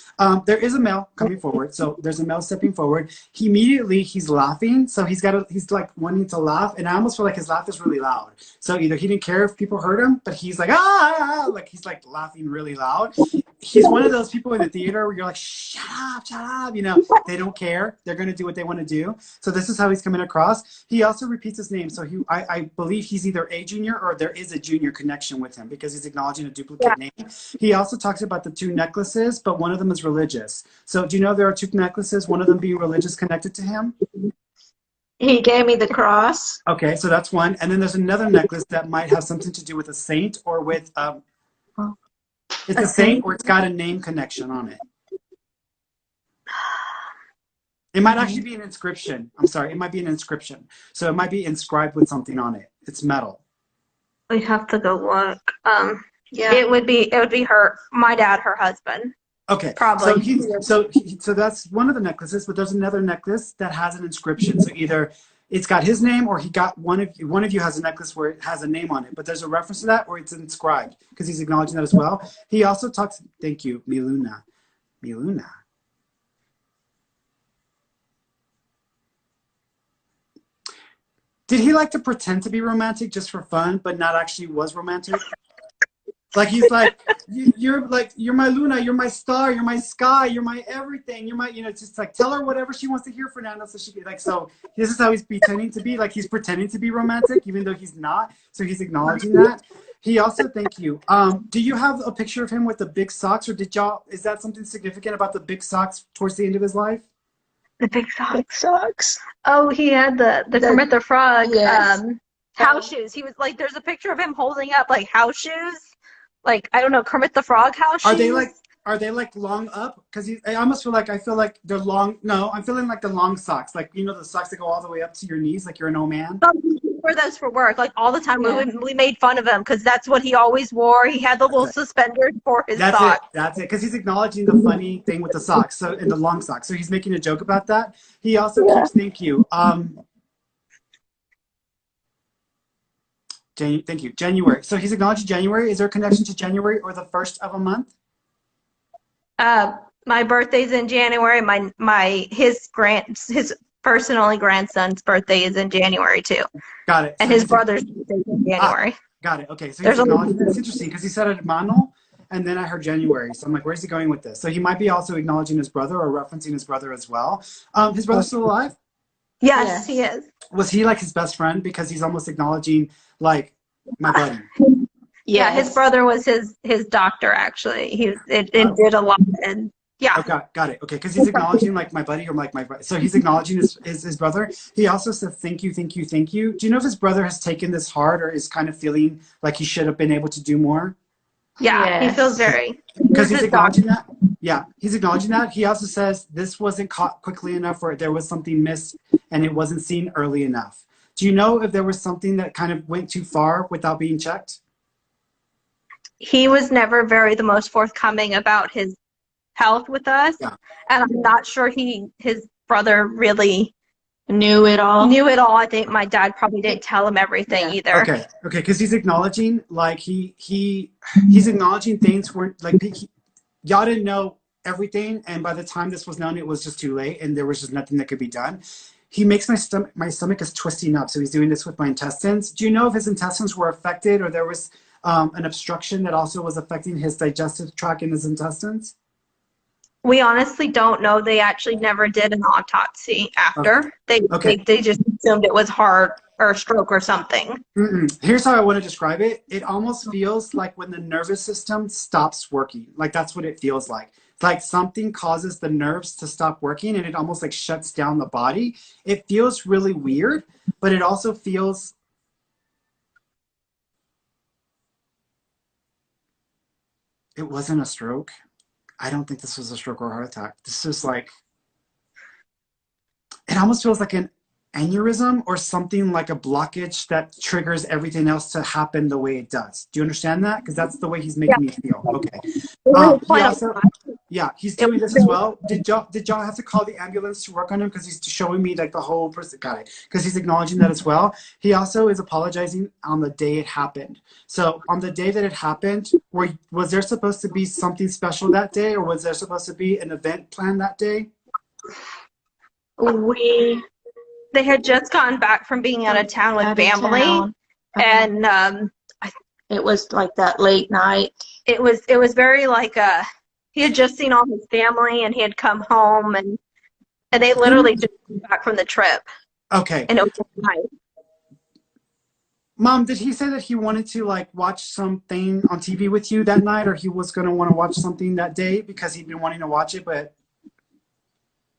There is a male coming forward, so there's a male stepping forward. He's laughing, so he's like wanting to laugh, and I almost feel like his laugh is really loud. So either he didn't care if people heard him, but he's like like he's like laughing really loud. He's one of those people in the theater where you're like, shut up, you know, they don't care. They're gonna do what they want to do. So this is how he's coming across. He also repeats his name, so I believe he's either a junior or there is a junior connection with him because he's acknowledging a duplicate name. He also talks about the 2 necklaces, but one of them is religious. So do you know there are 2 necklaces, one of them being religious connected to him? He gave me the cross. Okay, so that's one. And then there's another necklace that might have something to do with a saint or with, it's a saint or it's got a name connection on it. It might actually be an inscription. I'm sorry, it might be an inscription. So it might be inscribed with something on it. It's metal. We have to go look. Yeah. It would be my dad, her husband. Okay. Probably. So that's one of the necklaces, but there's another necklace that has an inscription. So either it's got his name or he got one of you has a necklace where it has a name on it, but there's a reference to that or it's inscribed because he's acknowledging that as well. He also talks, thank you, Miluna. Did he like to pretend to be romantic just for fun, but not actually was romantic? Like he's like, you're my Luna, you're my star, you're my sky, you're my everything, you're my, you know, just like tell her whatever she wants to hear, Fernando. So she like, so this is how he's pretending to be, like he's pretending to be romantic, even though he's not. So he's acknowledging that. He also, thank you. Do you have a picture of him with the big socks, or is that something significant about the big socks towards the end of his life? The big socks. Oh, he had the Kermit the Frog house shoes. He was like, there's a picture of him holding up like house shoes. Like, I don't know, Kermit the Frog house shoes. Are they like long up? Because I almost feel like they're long. No, I'm feeling like the long socks. Like, you know, the socks that go all the way up to your knees, like you're an old man. Wear those for work, like all the time. Yeah. We made fun of him because that's what he always wore. He had the little suspenders for his socks. That's it. Because he's acknowledging the funny thing with the socks, so in the long socks. So he's making a joke about that. He also keeps, thank you. Thank you. January. So he's acknowledging January. Is there a connection to January or the first of a month? My birthday's in January. His first and only grandson's birthday is in January too. Got it. And so his brother's birthday is in January. Got it. Okay. So he's acknowledging that. It's interesting because he said hermano, and then I heard January. So I'm like, where's he going with this? So he might be also acknowledging his brother or referencing his brother as well. His brother's still alive? Yes, he is. Was he like his best friend because he's almost acknowledging like my buddy? Yeah, his brother was his doctor actually. It did a lot and yeah. Okay, got it. Okay, because he's acknowledging like my buddy or like my brother. So he's acknowledging his brother. He also said thank you, thank you, thank you. Do you know if his brother has taken this hard or is kind of feeling like he should have been able to do more? Yeah, he feels very. Because he's acknowledging that. Yeah, he's acknowledging that. He also says this wasn't caught quickly enough or there was something missed and it wasn't seen early enough. Do you know if there was something that kind of went too far without being checked? He was never the most forthcoming about his health with us, and I'm not sure his brother really knew it all. I think my dad probably didn't tell him everything either. Okay, because he's acknowledging like he's acknowledging things were like y'all didn't know everything, and by the time this was known, it was just too late, and there was just nothing that could be done. He makes my stomach is twisting up, so he's doing this with my intestines. Do you know if his intestines were affected, or there was an obstruction that also was affecting his digestive tract and his intestines? We honestly don't know. They actually never did an autopsy after. Okay. They just assumed it was heart or stroke or something. Here's how I want to describe it. It almost feels like when the nervous system stops working. Like that's what it feels like. It's like something causes the nerves to stop working and it almost like shuts down the body. It feels really weird, but it also feels It wasn't a stroke. I don't think this was a stroke or a heart attack. This is like, it almost feels like an aneurysm or something, like a blockage that triggers everything else to happen the way it does. Do you understand that? Because that's the way he's Yeah. making me feel. Okay. Really He also, yeah, he's doing this as really- well. Did y'all have to call the ambulance to work on him? Because he's showing me like the whole person. Got it. Because he's acknowledging that as well. He also is apologizing on the day it happened. So on the day that it happened, was there supposed to be something special that day, or was there supposed to be an event planned that day? They had just gotten back from being out of town with family, and it was like that late night. it was very like he had just seen all his family, and he had come home, and they literally just came back from the trip. Okay. And it was just nice. Mom, did he say that he wanted to like watch something on TV with you that night, or he was going to want to watch something that day because he'd been wanting to watch it, but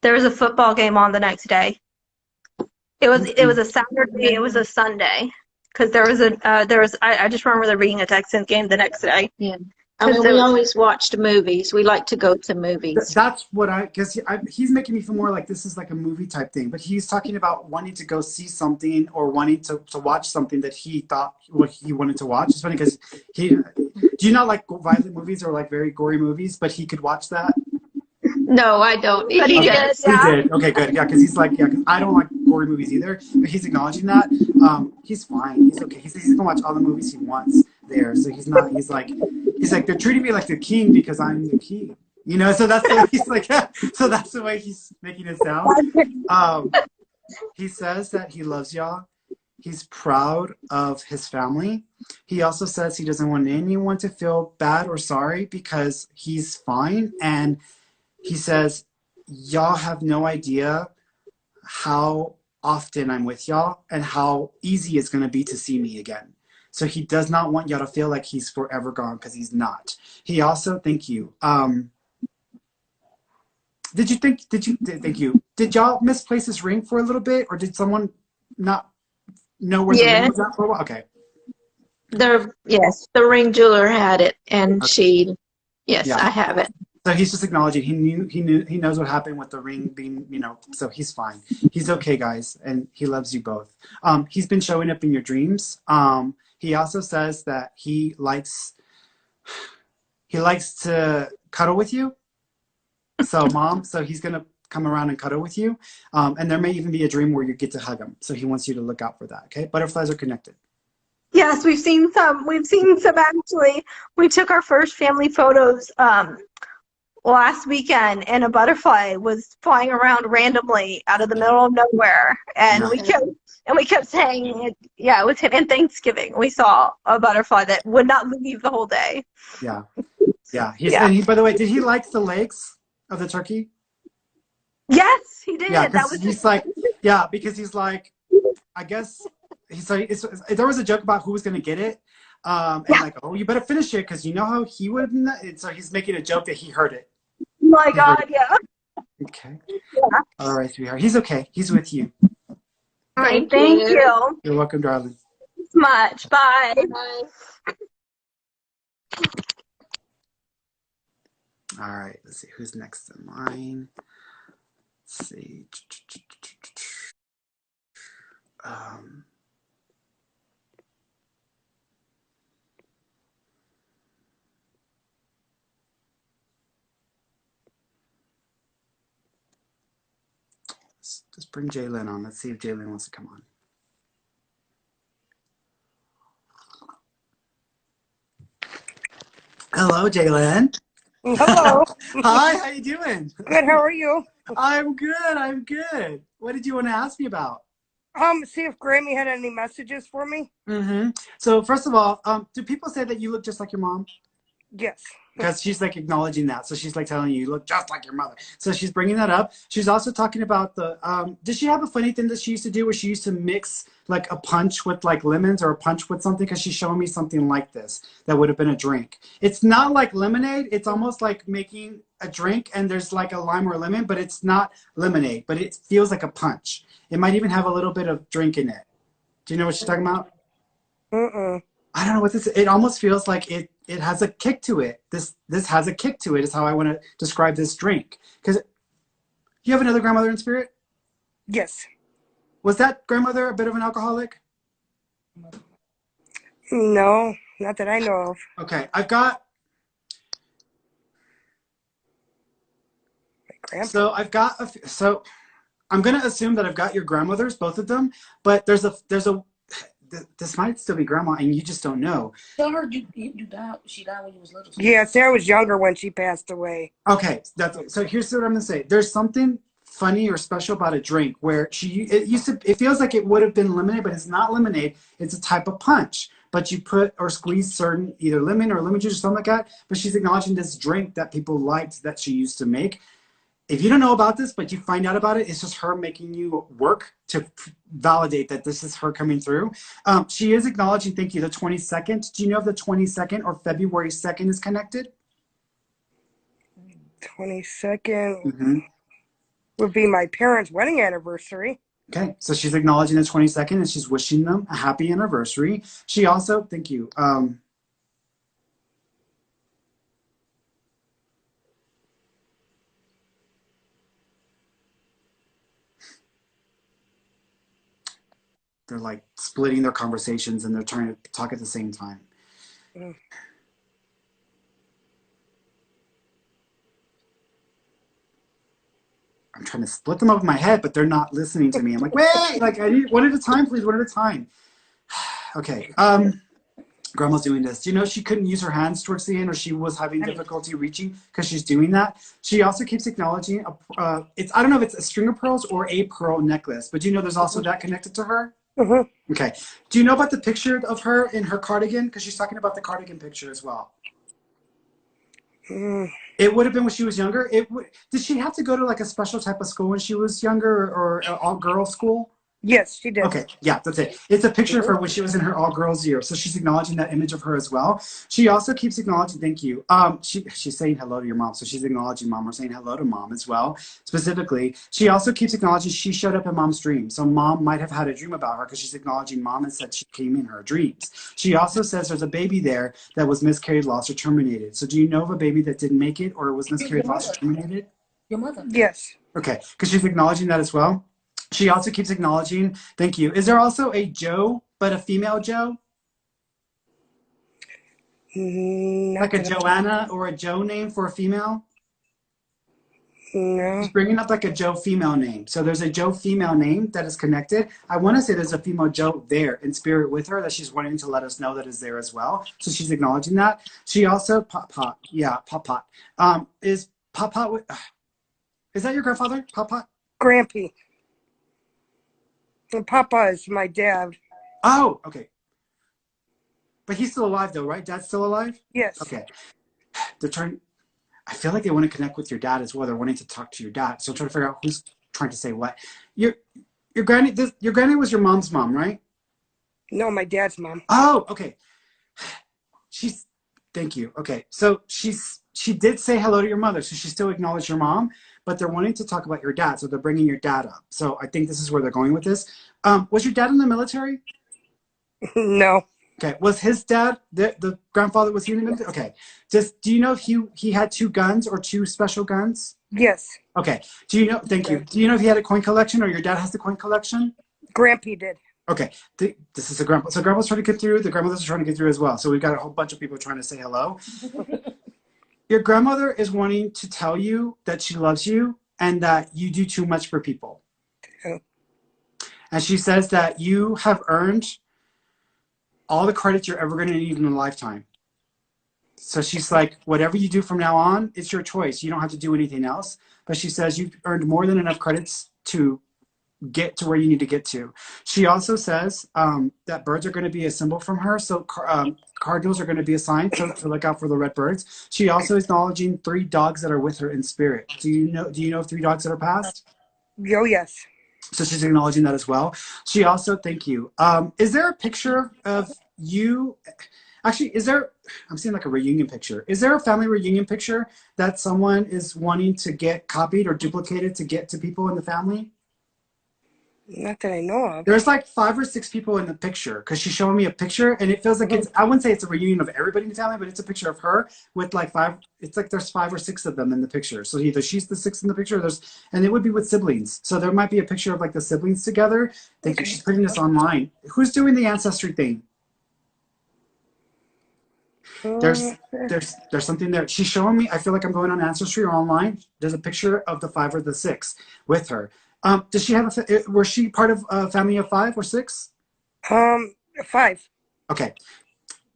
There was a football game on the next day. It was a Saturday. It was a Sunday, because I just remember there being a Texans game the next day. Yeah. I mean, we always watched movies. We like to go to movies. That's what because he's making me feel more like this is like a movie type thing, but he's talking about wanting to go see something or wanting to watch something that he thought what he wanted to watch. It's funny because do you not like violent movies or like very gory movies, but he could watch that? No, I don't. But he did. Yeah. He did. Okay, good. Yeah, because he's like, yeah, because I don't like gory movies either. But he's acknowledging that. He's fine. He's okay. He's gonna watch all the movies he wants there. So he's not. He's like they're treating me like the king because I'm the king. You know. So that's the way he's like. So that's the way he's making it sound. He says that he loves y'all. He's proud of his family. He also says he doesn't want anyone to feel bad or sorry because he's fine. And he says, y'all have no idea how often I'm with y'all and how easy it's going to be to see me again. So he does not want y'all to feel like he's forever gone, because he's not. He also, thank you. Thank you. Did y'all misplace his ring for a little bit, or did someone not know where the ring was at for a while? Okay. Yes, the ring jeweler had it, and I have it. So he's just acknowledging he knows what happened with the ring being, so he's fine. He's okay, guys, and he loves you both. He's been showing up in your dreams. He also says that he likes to cuddle with you. So Mom, so he's gonna come around and cuddle with you. And there may even be a dream where you get to hug him. So he wants you to look out for that. Okay, butterflies are connected. Yes, we've seen some. We've seen some actually. We took our first family photos last weekend, and a butterfly was flying around randomly out of the middle of nowhere, and we kept saying it. Yeah, it was him. And Thanksgiving, we saw a butterfly that would not leave the whole day. Yeah. And by the way, did he like the legs of the turkey? Yes, he did. Yeah, that was he's like, because he's like, I guess he's like, there was a joke about who was gonna get it, and like, oh, you better finish it because you know how he would have done. So he's making a joke that he heard it. My God, yeah. Okay. Yeah. All right, sweetheart. He's okay. He's with you. All right, thank you. You're welcome, darling. Much. Bye. Bye. All right, let's see who's next in line. Let's see. Let's bring Jalen on. Let's see if Jalen wants to come on. Hello, Jalen. Hello. Hi, how you doing? Good, how are you? I'm good. What did you want to ask me about? See if Grammy had any messages for me. Mm-hmm. So first of all, do people say that you look just like your mom? Yes. Because she's like acknowledging that. So she's like telling you look just like your mother. So she's bringing that up. She's also talking about did she have a funny thing that she used to do where she used to mix like a punch with like lemons or a punch with something? Because she's showing me something like this that would have been a drink. It's not like lemonade. It's almost like making a drink and there's like a lime or a lemon, but it's not lemonade, but it feels like a punch. It might even have a little bit of drink in it. Do you know what she's talking about? Mm-mm. I don't know what this. It almost feels like it has a kick to it. This has a kick to it. Is how I want to describe this drink. Because you have another grandmother in spirit. Yes. Was that grandmother a bit of an alcoholic? No, not that I know of. Okay, I've got. My grandpa. So I've got. So I'm gonna assume that I've got your grandmothers, both of them. But there's a. This might still be grandma, and you just don't know. Tell her you died. She died when you was little. Yes, I was younger when she passed away. Okay, so here's what I'm gonna say. There's something funny or special about a drink where it feels like it would have been lemonade, but it's not lemonade. It's a type of punch. But you put or squeeze certain either lemon or lemon juice or something like that. But she's acknowledging this drink that people liked that she used to make. If you don't know about this, but you find out about it, it's just her making you work to validate that this is her coming through. She is acknowledging, thank you, the 22nd. Do you know if the 22nd or February 2nd is connected? 22nd would be my parents' wedding anniversary. Okay, so she's acknowledging the 22nd and she's wishing them a happy anniversary. She also, thank you. They're like splitting their conversations and they're trying to talk at the same time. Mm. I'm trying to split them up in my head, but they're not listening to me. I'm like, wait, like I need one at a time, please, one at a time. Okay. Grandma's doing this. Do you know she couldn't use her hands towards the end, or she was having difficulty reaching because she's doing that? She also keeps acknowledging I don't know if it's a string of pearls or a pearl necklace, but do you know there's also that connected to her? Mm-hmm. Okay. Do you know about the picture of her in her cardigan? Because she's talking about the cardigan picture as well. Mm. It would have been when she was younger. Did she have to go to like a special type of school when she was younger, or all-girls school? Yes, she did. Okay, yeah, that's it. It's a picture of her when she was in her all-girls year. So she's acknowledging that image of her as well. She also keeps acknowledging, thank you. She's saying hello to your mom. So she's acknowledging mom or saying hello to mom as well. Specifically, she also keeps acknowledging she showed up in mom's dream. So mom might have had a dream about her because she's acknowledging mom and said she came in her dreams. She also says there's a baby there that was miscarried, lost, or terminated. So do you know of a baby that didn't make it or was miscarried, lost, or terminated? Your mother. Yes. Okay, because she's acknowledging that as well. She also keeps acknowledging, thank you. Is there also a Joe, but a female Joe? Like a Joanna or a Joe name for a female? No. She's bringing up like a Joe female name. So there's a Joe female name that is connected. I want to say there's a female Joe there in spirit with her that she's wanting to let us know that is there as well. So she's acknowledging that. She also, Pop Pot. Is Pop Pot, is that your grandfather, Pop Pot? Grampy. And Papa is my dad. Oh, okay. But he's still alive though, right? Dad's still alive? Yes. Okay. They're trying, I feel like they want to connect with your dad as well. They're wanting to talk to your dad. So I'm trying to figure out who's trying to say what. Your granny was your mom's mom, right? No, my dad's mom. Oh, okay. Thank you. Okay. So she did say hello to your mother. So she still acknowledged your mom, but they're wanting to talk about your dad. So they're bringing your dad up. So I think this is where they're going with this. Was your dad in the military? No. Okay. Was his dad, the grandfather, was he in the military? Okay. Do you know if he had 2 guns or 2 special guns? Yes. Okay. Thank you. Do you know if he had a coin collection or your dad has the coin collection? Grampy did. Okay. This is a grandpa. So grandpa's trying to get through. The grandmothers are trying to get through as well. So we've got a whole bunch of people trying to say hello. Your grandmother is wanting to tell you that she loves you and that you do too much for people. Oh. And she says that you have earned all the credit you're ever going to need in a lifetime. So she's like, whatever you do from now on, it's your choice. You don't have to do anything else. But she says you've earned more than enough credits to get to where you need to get to. She also says that birds are going to be a symbol from her. So cardinals are going to be a sign, so to look out for the red birds. She also is acknowledging 3 dogs that are with her in spirit. Do you know of 3 dogs that are passed? Oh, yes. So she's acknowledging that as well. She also, thank you. Is there a picture of you? Actually, I'm seeing like a reunion picture. Is there a family reunion picture that someone is wanting to get copied or duplicated to get to people in the family? Not that I know of. There's like 5 or 6 people in the picture because she's showing me a picture and it feels like it's, I wouldn't say it's a reunion of everybody in the family, but it's a picture of her with like 5, it's like there's 5 or 6 of them in the picture. So either she's the 6th in the picture or and it would be with siblings. So there might be a picture of like the siblings together. Thank you. She's putting this online. Who's doing the ancestry thing? There's something there. She's showing me. I feel like I'm going on Ancestry or online. There's a picture of the 5 or the 6 with her. Does she have was she part of a family of 5 or 6? 5. Okay.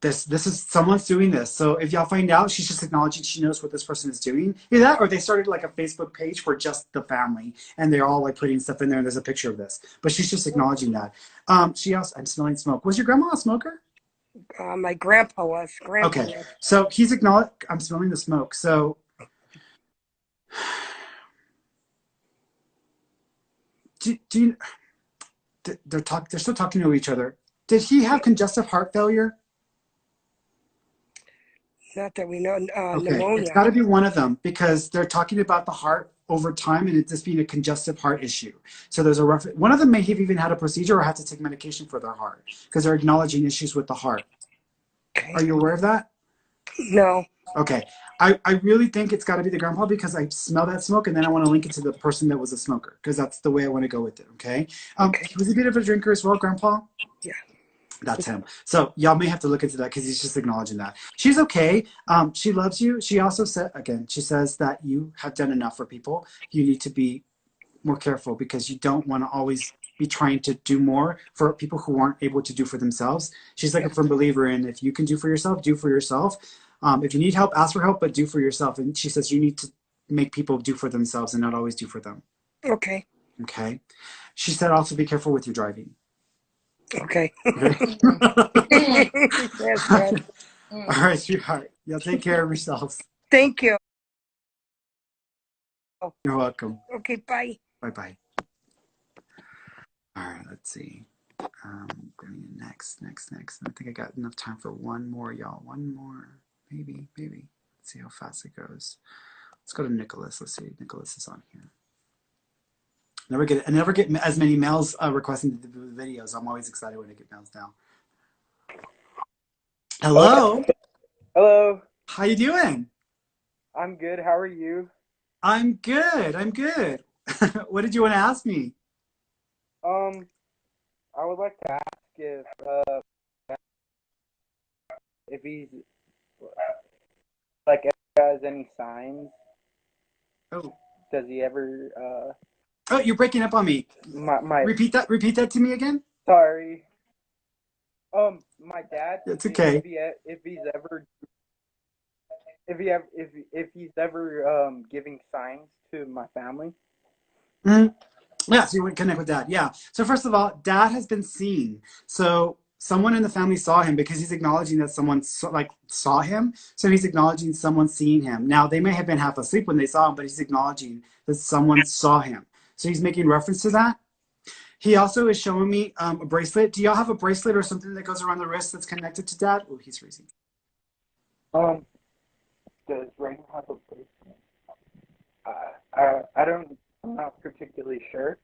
This is someone's doing this. So if y'all find out, she's just acknowledging she knows what this person is doing. Either that or they started like a Facebook page for just the family and they're all like putting stuff in there and there's a picture of this. But she's just acknowledging that. She also, I'm smelling smoke. Was your grandma a smoker? My grandpa was. Okay, so he's acknowledged. I'm smelling the smoke. So, they're still talking to each other. Did he have congestive heart failure? Not that we know. Okay, Pneumonia. it's got to be one of them because they're talking about the heart over time and it just being a congestive heart issue. So there's a reference. One of them may have even had a procedure or had to take medication for their heart because they're acknowledging issues with the heart. Okay. Are you aware of that? No. Okay. I really think it's got to be the grandpa because I smell that smoke and then I want to link it to the person that was a smoker because that's the way I want to go with it, okay? He was a bit of a drinker as well, grandpa? Yeah. That's him. So y'all may have to look into that because he's just acknowledging that. She's okay. She loves you. She also said, again, she says that you have done enough for people. You need to be more careful because you don't want to always be trying to do more for people who aren't able to do for themselves. She's like a firm believer in if you can do for yourself, do for yourself. If you need help, ask for help, but do for yourself. And she says you need to make people do for themselves and not always do for them. Okay. Okay. She said also be careful with your driving. Okay. Yes, all right, sweetheart. Y'all take care of yourselves. Thank you. You're welcome. Okay, bye. Bye-bye. All right, let's see. Going next. I think I got enough time for one more, y'all. One more. Maybe. Let's see how fast it goes. Let's go to Nicholas. Let's see. Nicholas is on here. I never get as many males requesting to do the videos. I'm always excited when I get males now. Hello. Hello. How you doing? I'm good. How are you? I'm good. What did you want to ask me? I would like to ask if he's like if he has any signs. Oh. Does he ever Oh, you're breaking up on me. Repeat that to me again. Sorry. My dad. It's okay. If he's ever giving signs to my family. Mm-hmm. Yeah, so you would connect with dad. Yeah. So first of all, dad has been seen. So someone in the family saw him because he's acknowledging that someone saw him. So he's acknowledging someone seeing him. Now they may have been half asleep when they saw him, but he's acknowledging that someone saw him. So he's making reference to that. He also is showing me a bracelet. Do y'all have a bracelet or something that goes around the wrist that's connected to dad? Oh, he's freezing. Does Rain have a bracelet? I'm not particularly sure.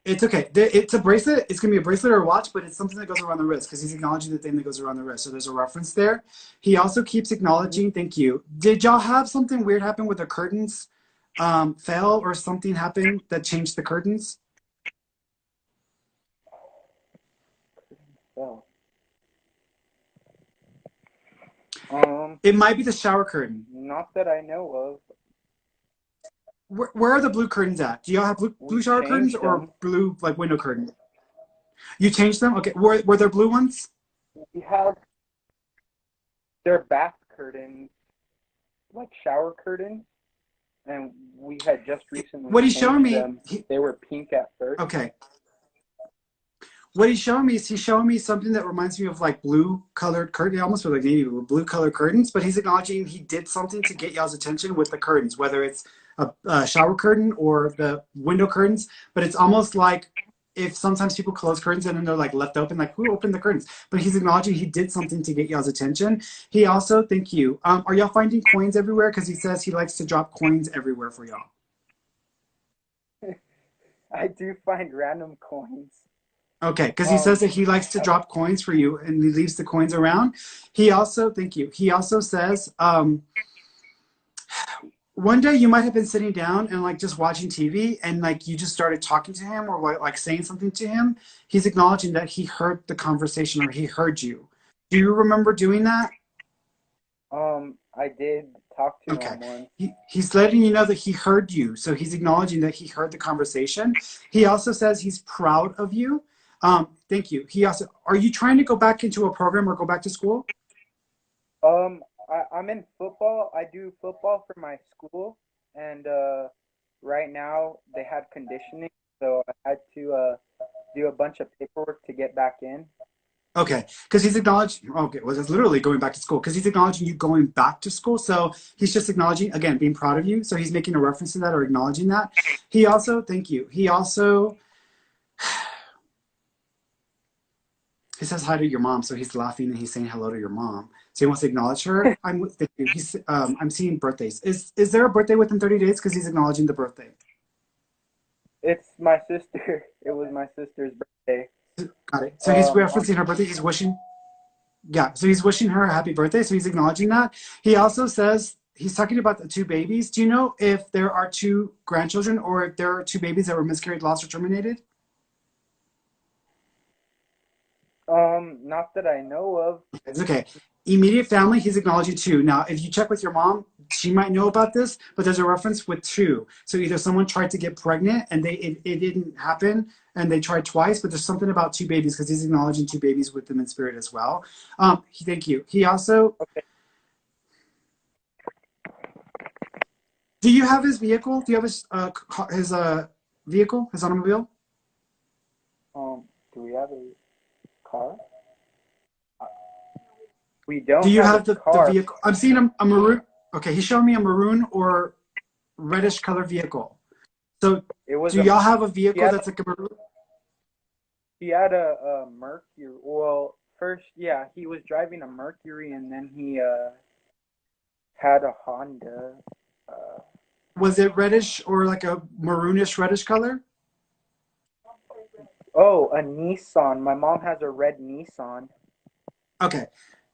It's okay. It's a bracelet. It's going to be a bracelet or a watch, but it's something that goes around the wrist because he's acknowledging the thing that goes around the wrist. So there's a reference there. He also keeps acknowledging, thank you. Did y'all have something weird happen with the curtains fell or something happened that changed the curtains? Well, it might be the shower curtain. Not that I know of. Where are the blue curtains at? Do y'all have blue shower curtains or blue like window curtains? You changed them? Okay. Were there blue ones? We have their bath curtains, like shower curtains, and we had just recently. What he's showing me, they were pink at first. Okay. What he's showing me is he's showing me something that reminds me of like blue colored curtain, almost like navy blue colored curtains, but he's acknowledging he did something to get y'all's attention with the curtains, whether it's a shower curtain or the window curtains, but it's almost like if sometimes people close curtains and then they're like left open, like who opened the curtains? But he's acknowledging he did something to get y'all's attention. He also, thank you. Are y'all finding coins everywhere? Because he says he likes to drop coins everywhere for y'all. I do find random coins. Okay, because he says that he likes to drop coins for you and he leaves the coins around. He also, thank you. He also says, one day you might have been sitting down and like just watching TV and like you just started talking to him or like saying something to him. He's acknowledging that he heard the conversation or he heard you. Do you remember doing that? I did talk to Okay. him once. He's letting you know that he heard you. So he's acknowledging that he heard the conversation. He also says he's proud of you. Thank you. He also, are you trying to go back into a program or go back to school? I'm in football. I do football for my school, and right now they had conditioning, so I had to do a bunch of paperwork to get back in. Okay, because he's acknowledging, okay, well, it's literally going back to school, because he's acknowledging you going back to school. So he's just acknowledging, again, being proud of you. So he's making a reference to that or acknowledging that. He also, thank you. He also, he says hi to your mom. So he's laughing and he's saying hello to your mom. So he wants to acknowledge her. Thank you. I'm seeing birthdays. Is there a birthday within 30 days? Because he's acknowledging the birthday. It's my sister. It was my sister's birthday. Got it. So he's referencing her birthday. He's wishing. Yeah, so he's wishing her a happy birthday. So he's acknowledging that. He also says he's talking about the two babies. Do you know if there are two grandchildren or if there are two babies that were miscarried, lost, or terminated? Not that I know of. It's okay. Immediate family, he's acknowledging two. Now, if you check with your mom, she might know about this, but there's a reference with two. So either someone tried to get pregnant and it didn't happen, and they tried twice, but there's something about two babies because he's acknowledging two babies with them in spirit as well. Thank you. He also. Okay. Do you have his vehicle? Do you have his vehicle, his automobile? Do we have a car? We don't. Do you have a the car. vehicle? I'm seeing a maroon. Okay, he's showing me a maroon or reddish color vehicle. So do y'all have a vehicle that's like a maroon? He had a Mercury. Well, first, yeah, he was driving a Mercury, and then he had a Honda. Was it reddish or like a maroonish reddish color? Oh, a Nissan. My mom has a red Nissan. Okay.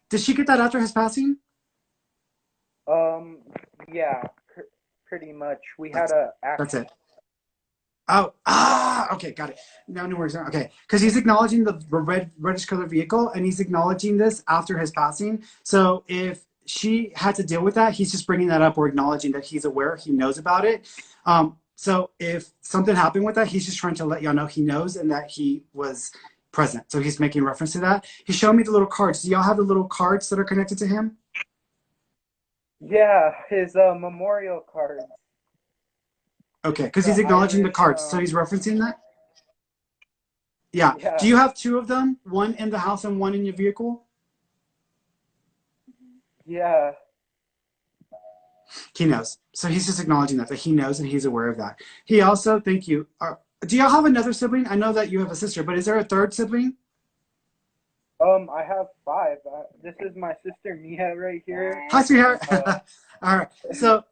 Did she get that after his passing? Yeah, pretty much. We had a accident. That's it. Oh, okay, got it. No worries. Okay, because he's acknowledging the reddish color vehicle, and he's acknowledging this after his passing. So if she had to deal with that, he's just bringing that up or acknowledging that he's aware, he knows about it. So if something happened with that, he's just trying to let y'all know he knows and that he was present. So he's making reference to that. He showed me the little cards. Do y'all have the little cards that are connected to him? Yeah, his memorial cards. Okay, because he's acknowledging the cards. So he's referencing that? Yeah. Do you have two of them? One in the house and one in your vehicle? Yeah. He knows. So he's just acknowledging that he knows and he's aware of that. He also, thank you. Do y'all have another sibling? I know that you have a sister, but is there a third sibling? I have 5. This is my sister Mia right here. Hi, sweetheart. All right. So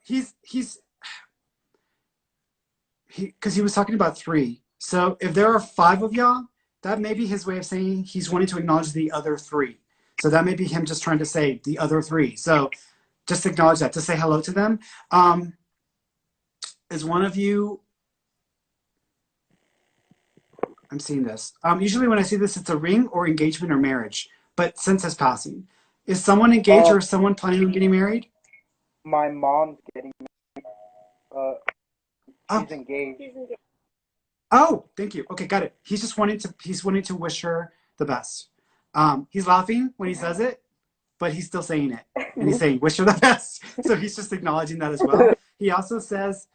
because he was talking about 3. So if there are 5 of y'all, that may be his way of saying he's wanting to acknowledge the other 3. So that may be him just trying to say the other 3. So just acknowledge that, to say hello to them. Is one of you, I'm seeing this. Usually when I see this, it's a ring or engagement or marriage, but since his passing. Is someone engaged or is someone planning on getting married? My mom's getting married. She's engaged. Oh, thank you. Okay, got it. He's wanting to wish her the best. He's laughing when he says it, but he's still saying it. And he's saying, wish her the best. So he's just acknowledging that as well. He also says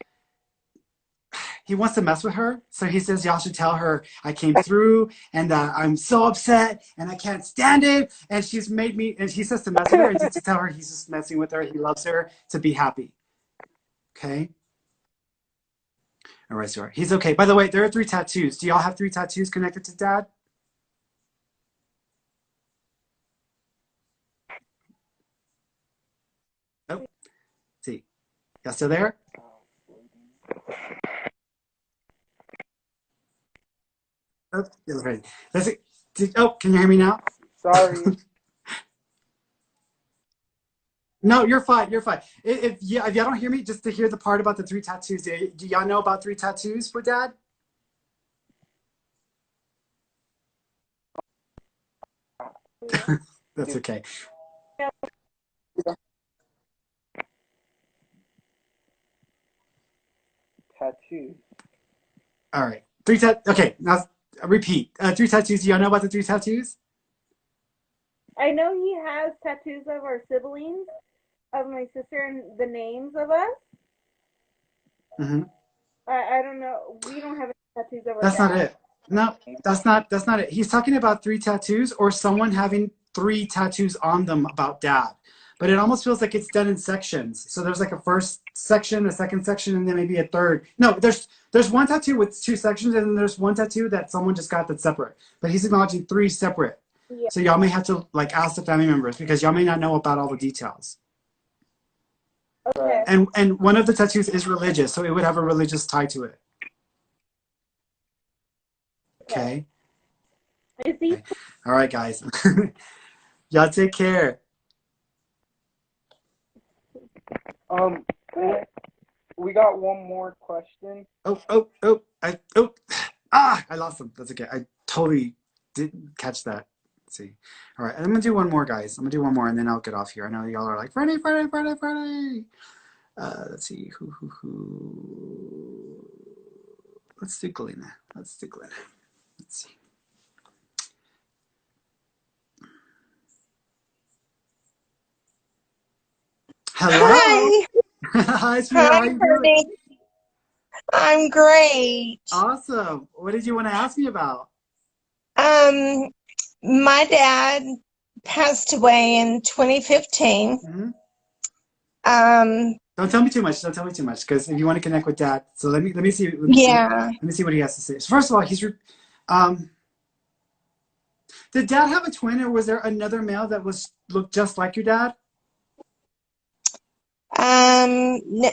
he wants to mess with her. So he says, y'all should tell her I came through and I'm so upset and I can't stand it. And she's made me, and he says to mess with her and just to tell her he's just messing with her. He loves her, to be happy. Okay. All right, sir. He's okay. By the way, there are 3 tattoos. Do y'all have 3 tattoos connected to Dad? Oh, see. Y'all still there? Oh, you're ready. Let's see. Oh, can you hear me now? Sorry. No, you're fine. You're fine. If y'all don't hear me, just to hear the part about the 3 tattoos. Do y'all know about 3 tattoos for Dad? That's okay. Tattoos. All right. Okay, now repeat. 3 tattoos. Do y'all know about the 3 tattoos? I know he has tattoos of our siblings, of my sister, and the names of us. Mm-hmm. I don't know. We don't have any tattoos of our That's not dad. it. No, that's not it. He's talking about 3 tattoos or someone having 3 tattoos on them about Dad. But it almost feels like it's done in sections. So there's like a first section, a second section, and then maybe a third. No, there's one tattoo with 2 sections, and then there's one tattoo that someone just got that's separate. But he's acknowledging 3 separate. Yeah. So y'all may have to like ask the family members because y'all may not know about all the details. Okay. And one of the tattoos is religious, so it would have a religious tie to it. Okay. Is he? Okay. All right, guys. Y'all take care. We got one more question. I lost them. That's okay. I totally didn't catch that. Let's see. All right, I'm gonna do one more, guys. I'm gonna do one more, and then I'll get off here. I know y'all are like Friday. Let's see. Who. Let's do Galena. Let's see. Hello. Hi. Hi, sweetheart. Hi, How you doing? Ferny. I'm great. Awesome. What did you want to ask me about? Um, my dad passed away in 2015. Mm-hmm. Um, Don't tell me too much. Don't tell me too much, because if you want to connect with Dad, so let me see. yeah. Let me see what he has to say. So first of all, did Dad have a twin, or was there another male that looked just like your dad?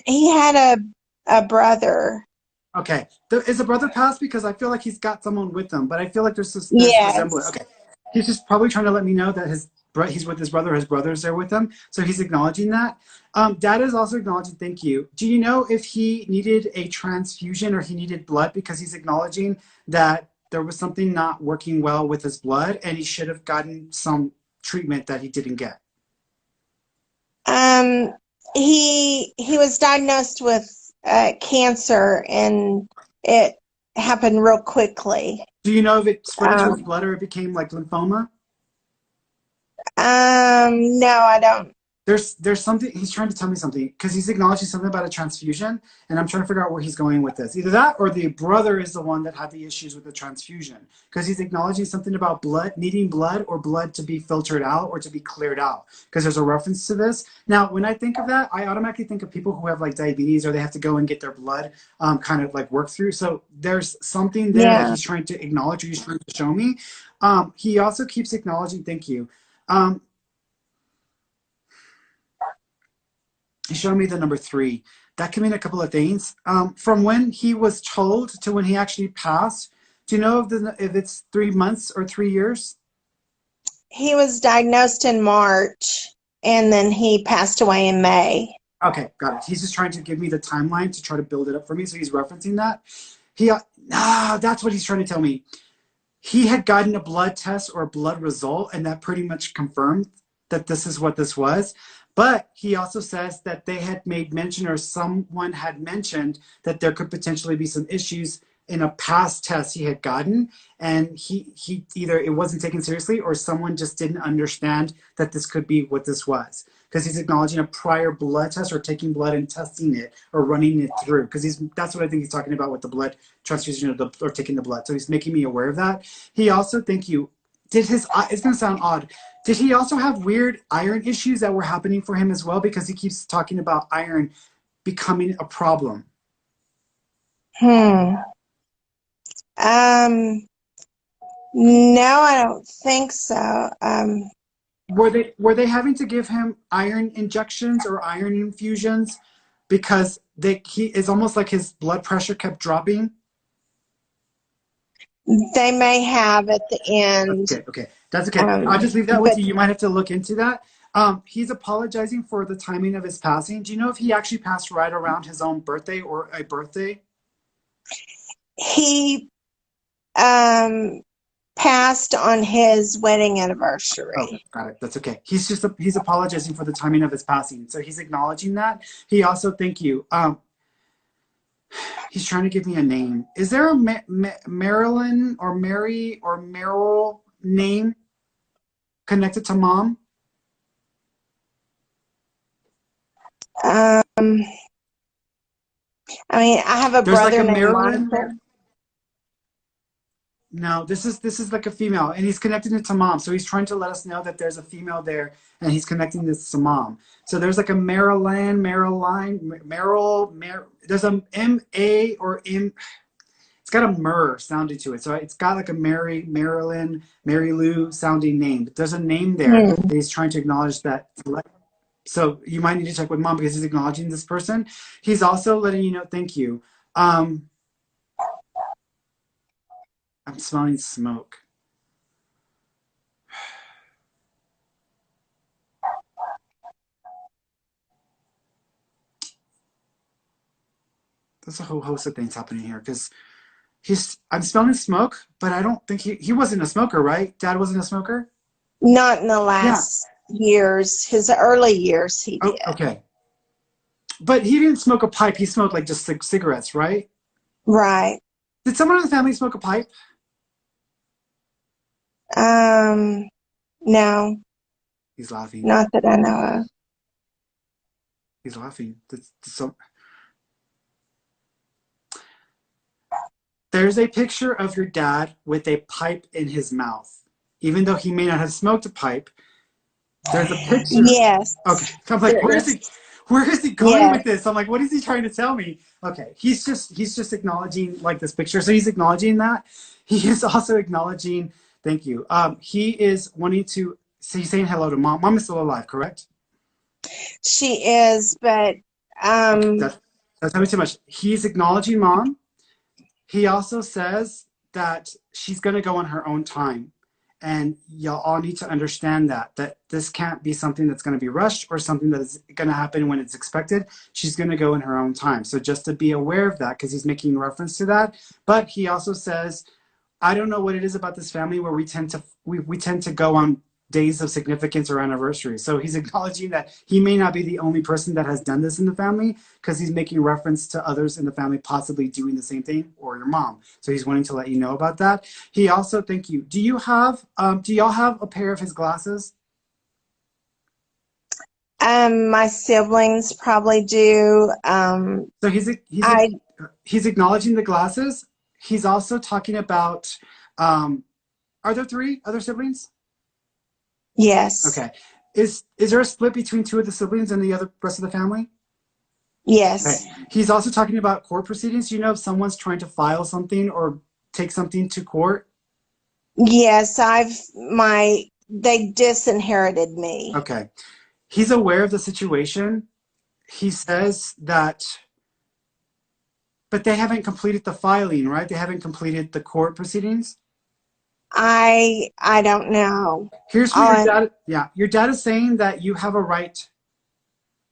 He had a brother. Okay. Is the brother passed? Because I feel like he's got someone with him, but I feel like there's Yes. resemblance. Okay. He's just probably trying to let me know that he's with his brother, his brother's there with him. So he's acknowledging that. Dad is also acknowledging thank you. Do you know if he needed a transfusion or he needed blood? Because he's acknowledging that there was something not working well with his blood and he should have gotten some treatment that he didn't get. He was diagnosed with cancer, and it happened real quickly. Do you know if it spread into his blood or it became like lymphoma? No, I don't. There's something he's trying to tell me something because he's acknowledging something about a transfusion, and I'm trying to figure out where he's going with this. Either that or the brother is the one that had the issues with the transfusion because he's acknowledging something about blood needing blood or blood to be filtered out or to be cleared out because there's a reference to this. Now, when I think of that, I automatically think of people who have like diabetes or they have to go and get their blood kind of like worked through. So there's something there that he's trying to acknowledge or he's trying to show me. He also keeps acknowledging, thank you. He showed me the number 3. That can mean a couple of things. From when he was told to when he actually passed, do you know if it's 3 months or 3 years? He was diagnosed in March, and then he passed away in May. Okay, got it. He's just trying to give me the timeline to try to build it up for me, so he's referencing that. That's what he's trying to tell me. He had gotten a blood test or a blood result, and that pretty much confirmed that this is what this was. But he also says that they had made mention or someone had mentioned that there could potentially be some issues in a past test he had gotten. And he either it wasn't taken seriously or someone just didn't understand that this could be what this was. Because he's acknowledging a prior blood test or taking blood and testing it or running it through. Because that's what I think he's talking about with the blood transfusion or taking the blood. So he's making me aware of that. He also, thank you, it's going to sound odd. Did he also have weird iron issues that were happening for him as well? Because he keeps talking about iron becoming a problem. No, I don't think so. Were they having to give him iron injections or iron infusions because it's almost like his blood pressure kept dropping? They may have at the end. Okay. That's okay. I'll just leave that with you. You might have to look into that. He's apologizing for the timing of his passing. Do you know if he actually passed right around his own birthday or a birthday? He passed on his wedding anniversary. Oh, got it. That's okay. He's apologizing for the timing of his passing. So he's acknowledging that. He also, thank you. He's trying to give me a name. Is there a Marilyn or Mary or Meryl name connected to mom? I mean, I have a There's brother like a named Marilyn. Monica. No, this is like a female, and he's connecting it to mom. So he's trying to let us know that there's a female there, and he's connecting this to mom. So there's like a Maryline. There's a M-A or M. It's got a mer sounding to it. So it's got like a Marilyn, Mary Lou sounding name. But there's a name there that he's trying to acknowledge that. So you might need to check with mom because he's acknowledging this person. He's also letting you know, thank you. I'm smelling smoke. There's a whole host of things happening here because I'm smelling smoke, but I don't think he wasn't a smoker, right? Dad wasn't a smoker? Not in the last years. His early years, he did. Okay. But he didn't smoke a pipe. He smoked like just cigarettes, right? Right. Did someone in the family smoke a pipe? No. He's laughing. Not that I know of. He's laughing. There's a picture of your dad with a pipe in his mouth. Even though he may not have smoked a pipe, there's a picture. Yes. Okay. I'm like, where is he going with this? I'm like, what is he trying to tell me? Okay. He's just acknowledging like this picture. So he's acknowledging that. He is also acknowledging, thank you. He is wanting to, so he's saying hello to mom. Mom is still alive, correct? She is, but That's not me too much. He's acknowledging mom. He also says that she's going to go on her own time. And y'all all need to understand that this can't be something that's going to be rushed or something that is going to happen when it's expected. She's going to go in her own time. So just to be aware of that, because he's making reference to that. But he also says, I don't know what it is about this family where we tend to go on days of significance or anniversaries. So he's acknowledging that he may not be the only person that has done this in the family because he's making reference to others in the family possibly doing the same thing, or your mom. So he's wanting to let you know about that. He also, thank you. Do y'all have a pair of his glasses? my siblings probably do. So he's acknowledging the glasses. He's also talking about, are there 3 other siblings? Yes. Okay. Is there a split between 2 of the siblings and the rest of the family? Yes. Okay. He's also talking about court proceedings. You know, if someone's trying to file something or take something to court? Yes, they disinherited me. Okay. He's aware of the situation. He says that, but they haven't completed the filing, right? They haven't completed the court proceedings? I don't know. Here's what your dad is saying, that you have a right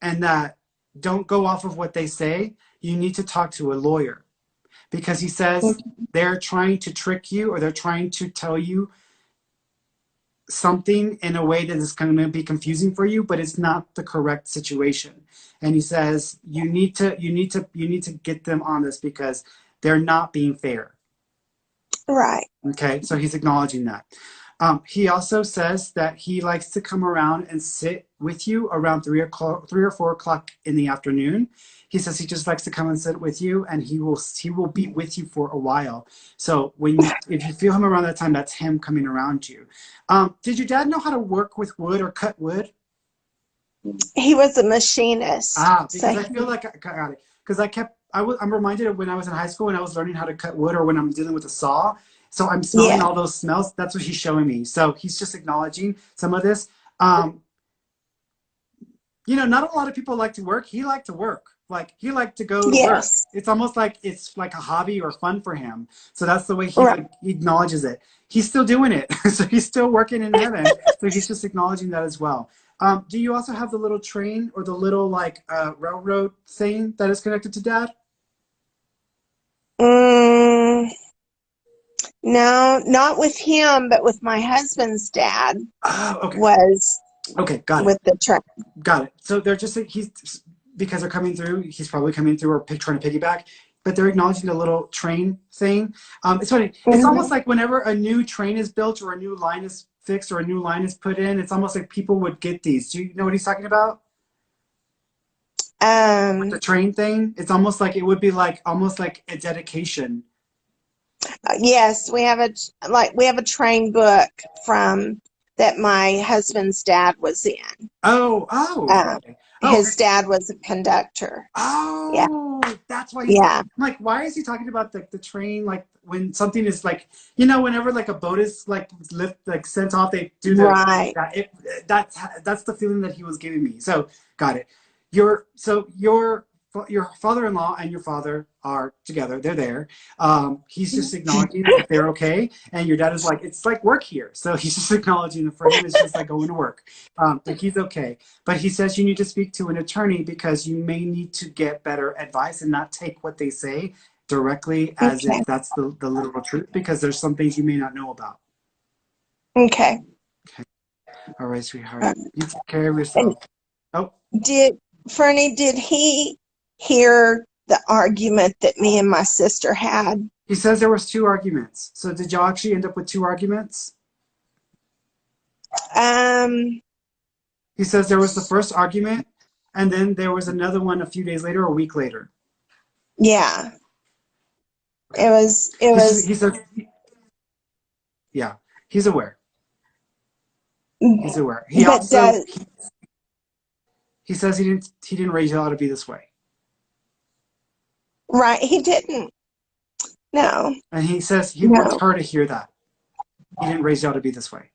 and that don't go off of what they say. You need to talk to a lawyer, because he says they're trying to trick you, or they're trying to tell you something in a way that is going to be confusing for you, but it's not the correct situation. And he says you need to get them on this because they're not being fair. Right. Okay, so he's acknowledging that. He also says that he likes to come around and sit with you around 3 or 4 o'clock in the afternoon. He says he just likes to come and sit with you, and he will be with you for a while. So if you feel him around that time, that's him coming around you. Did your dad know how to work with wood or cut wood? He was a machinist. Because I feel like I got it. Because I'm reminded of when I was in high school and I was learning how to cut wood, or when I'm dealing with a saw. So I'm smelling all those smells. That's what he's showing me. So he's just acknowledging some of this. you know, not a lot of people like to work. He liked to work. Like he liked to go to work. Yes. It's almost like it's like a hobby or fun for him. So that's the way he Right. like he acknowledges it. He's still doing it. So he's still working in heaven. So he's just acknowledging that as well. Do you also have the little train or the little like railroad thing that is connected to Dad? Mm, no, not with him, but with my husband's dad Oh, okay. was Okay, got it. with the train. Got it. So they're just he's because they're coming through. He's probably coming through or trying to piggyback, but they're acknowledging the little train thing. It's funny. It's almost like whenever a new train is built or a new line is fixed or a new line is put in, it's almost like people would get these. Do you know what he's talking about? With the train thing, it's almost like it would be like almost like a dedication. Yes, we have a train book from that my husband's dad was in. Oh, okay. His dad was a conductor. Oh, yeah. That's why he's yeah. I'm like, why is he talking about the train? Like when something is like, you know, whenever like a boat is like sent off, they do the right. That's the feeling that he was giving me. So got it. Your father-in-law and your father are together. They're there. He's just acknowledging that they're okay. And your dad is like, it's like work here. So he's just acknowledging that for him it's just like going to work. But he's okay. But he says you need to speak to an attorney because you may need to get better advice and not take what they say directly as if that's the literal truth, because there's some things you may not know about. Okay. All right, sweetheart. You take care of yourself. Ferny, did he hear the argument that me and my sister had? He says there was 2 arguments. So did y'all actually end up with 2 arguments? He says there was the first argument, and then there was another one a few days later, or a week later. Yeah. It was. He says, yeah, he's aware. He's aware. He also he says he didn't raise y'all to be this way. Right, he didn't. No. And he says he wants her to hear that. He didn't raise y'all to be this way.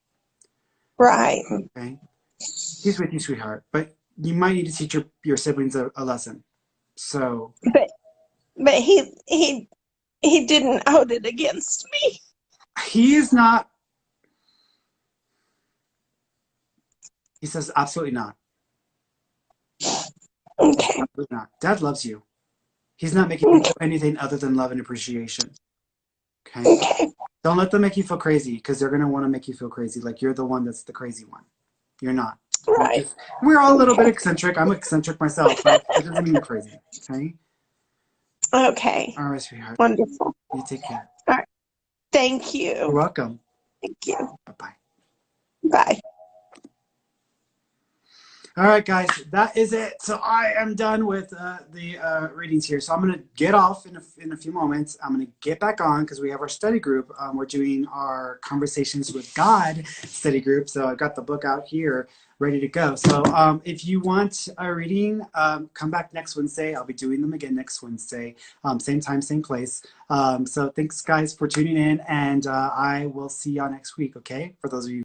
Right. Okay. He's with you, sweetheart. But you might need to teach your siblings a lesson. So. But he didn't hold it against me. He is not. He says absolutely not. Okay. Absolutely not. Dad loves you. He's not making you feel anything other than love and appreciation. Okay? Don't let them make you feel crazy, because they're going to want to make you feel crazy. Like you're the one that's the crazy one. You're not. Right. We're all a little bit eccentric. I'm eccentric myself, but it doesn't mean you're crazy. Okay? Okay. All right, sweetheart. Wonderful. You take care. All right. Thank you. You're welcome. Thank you. Bye-bye. Bye. All right, guys, that is it. So I am done with the readings here. So I'm going to get off in a few moments. I'm going to get back on because we have our study group. We're doing our Conversations with God study group. So I've got the book out here ready to go. So if you want a reading, come back next Wednesday. I'll be doing them again next Wednesday. Same time, same place. So thanks, guys, for tuning in. And I will see y'all next week, okay? For those of you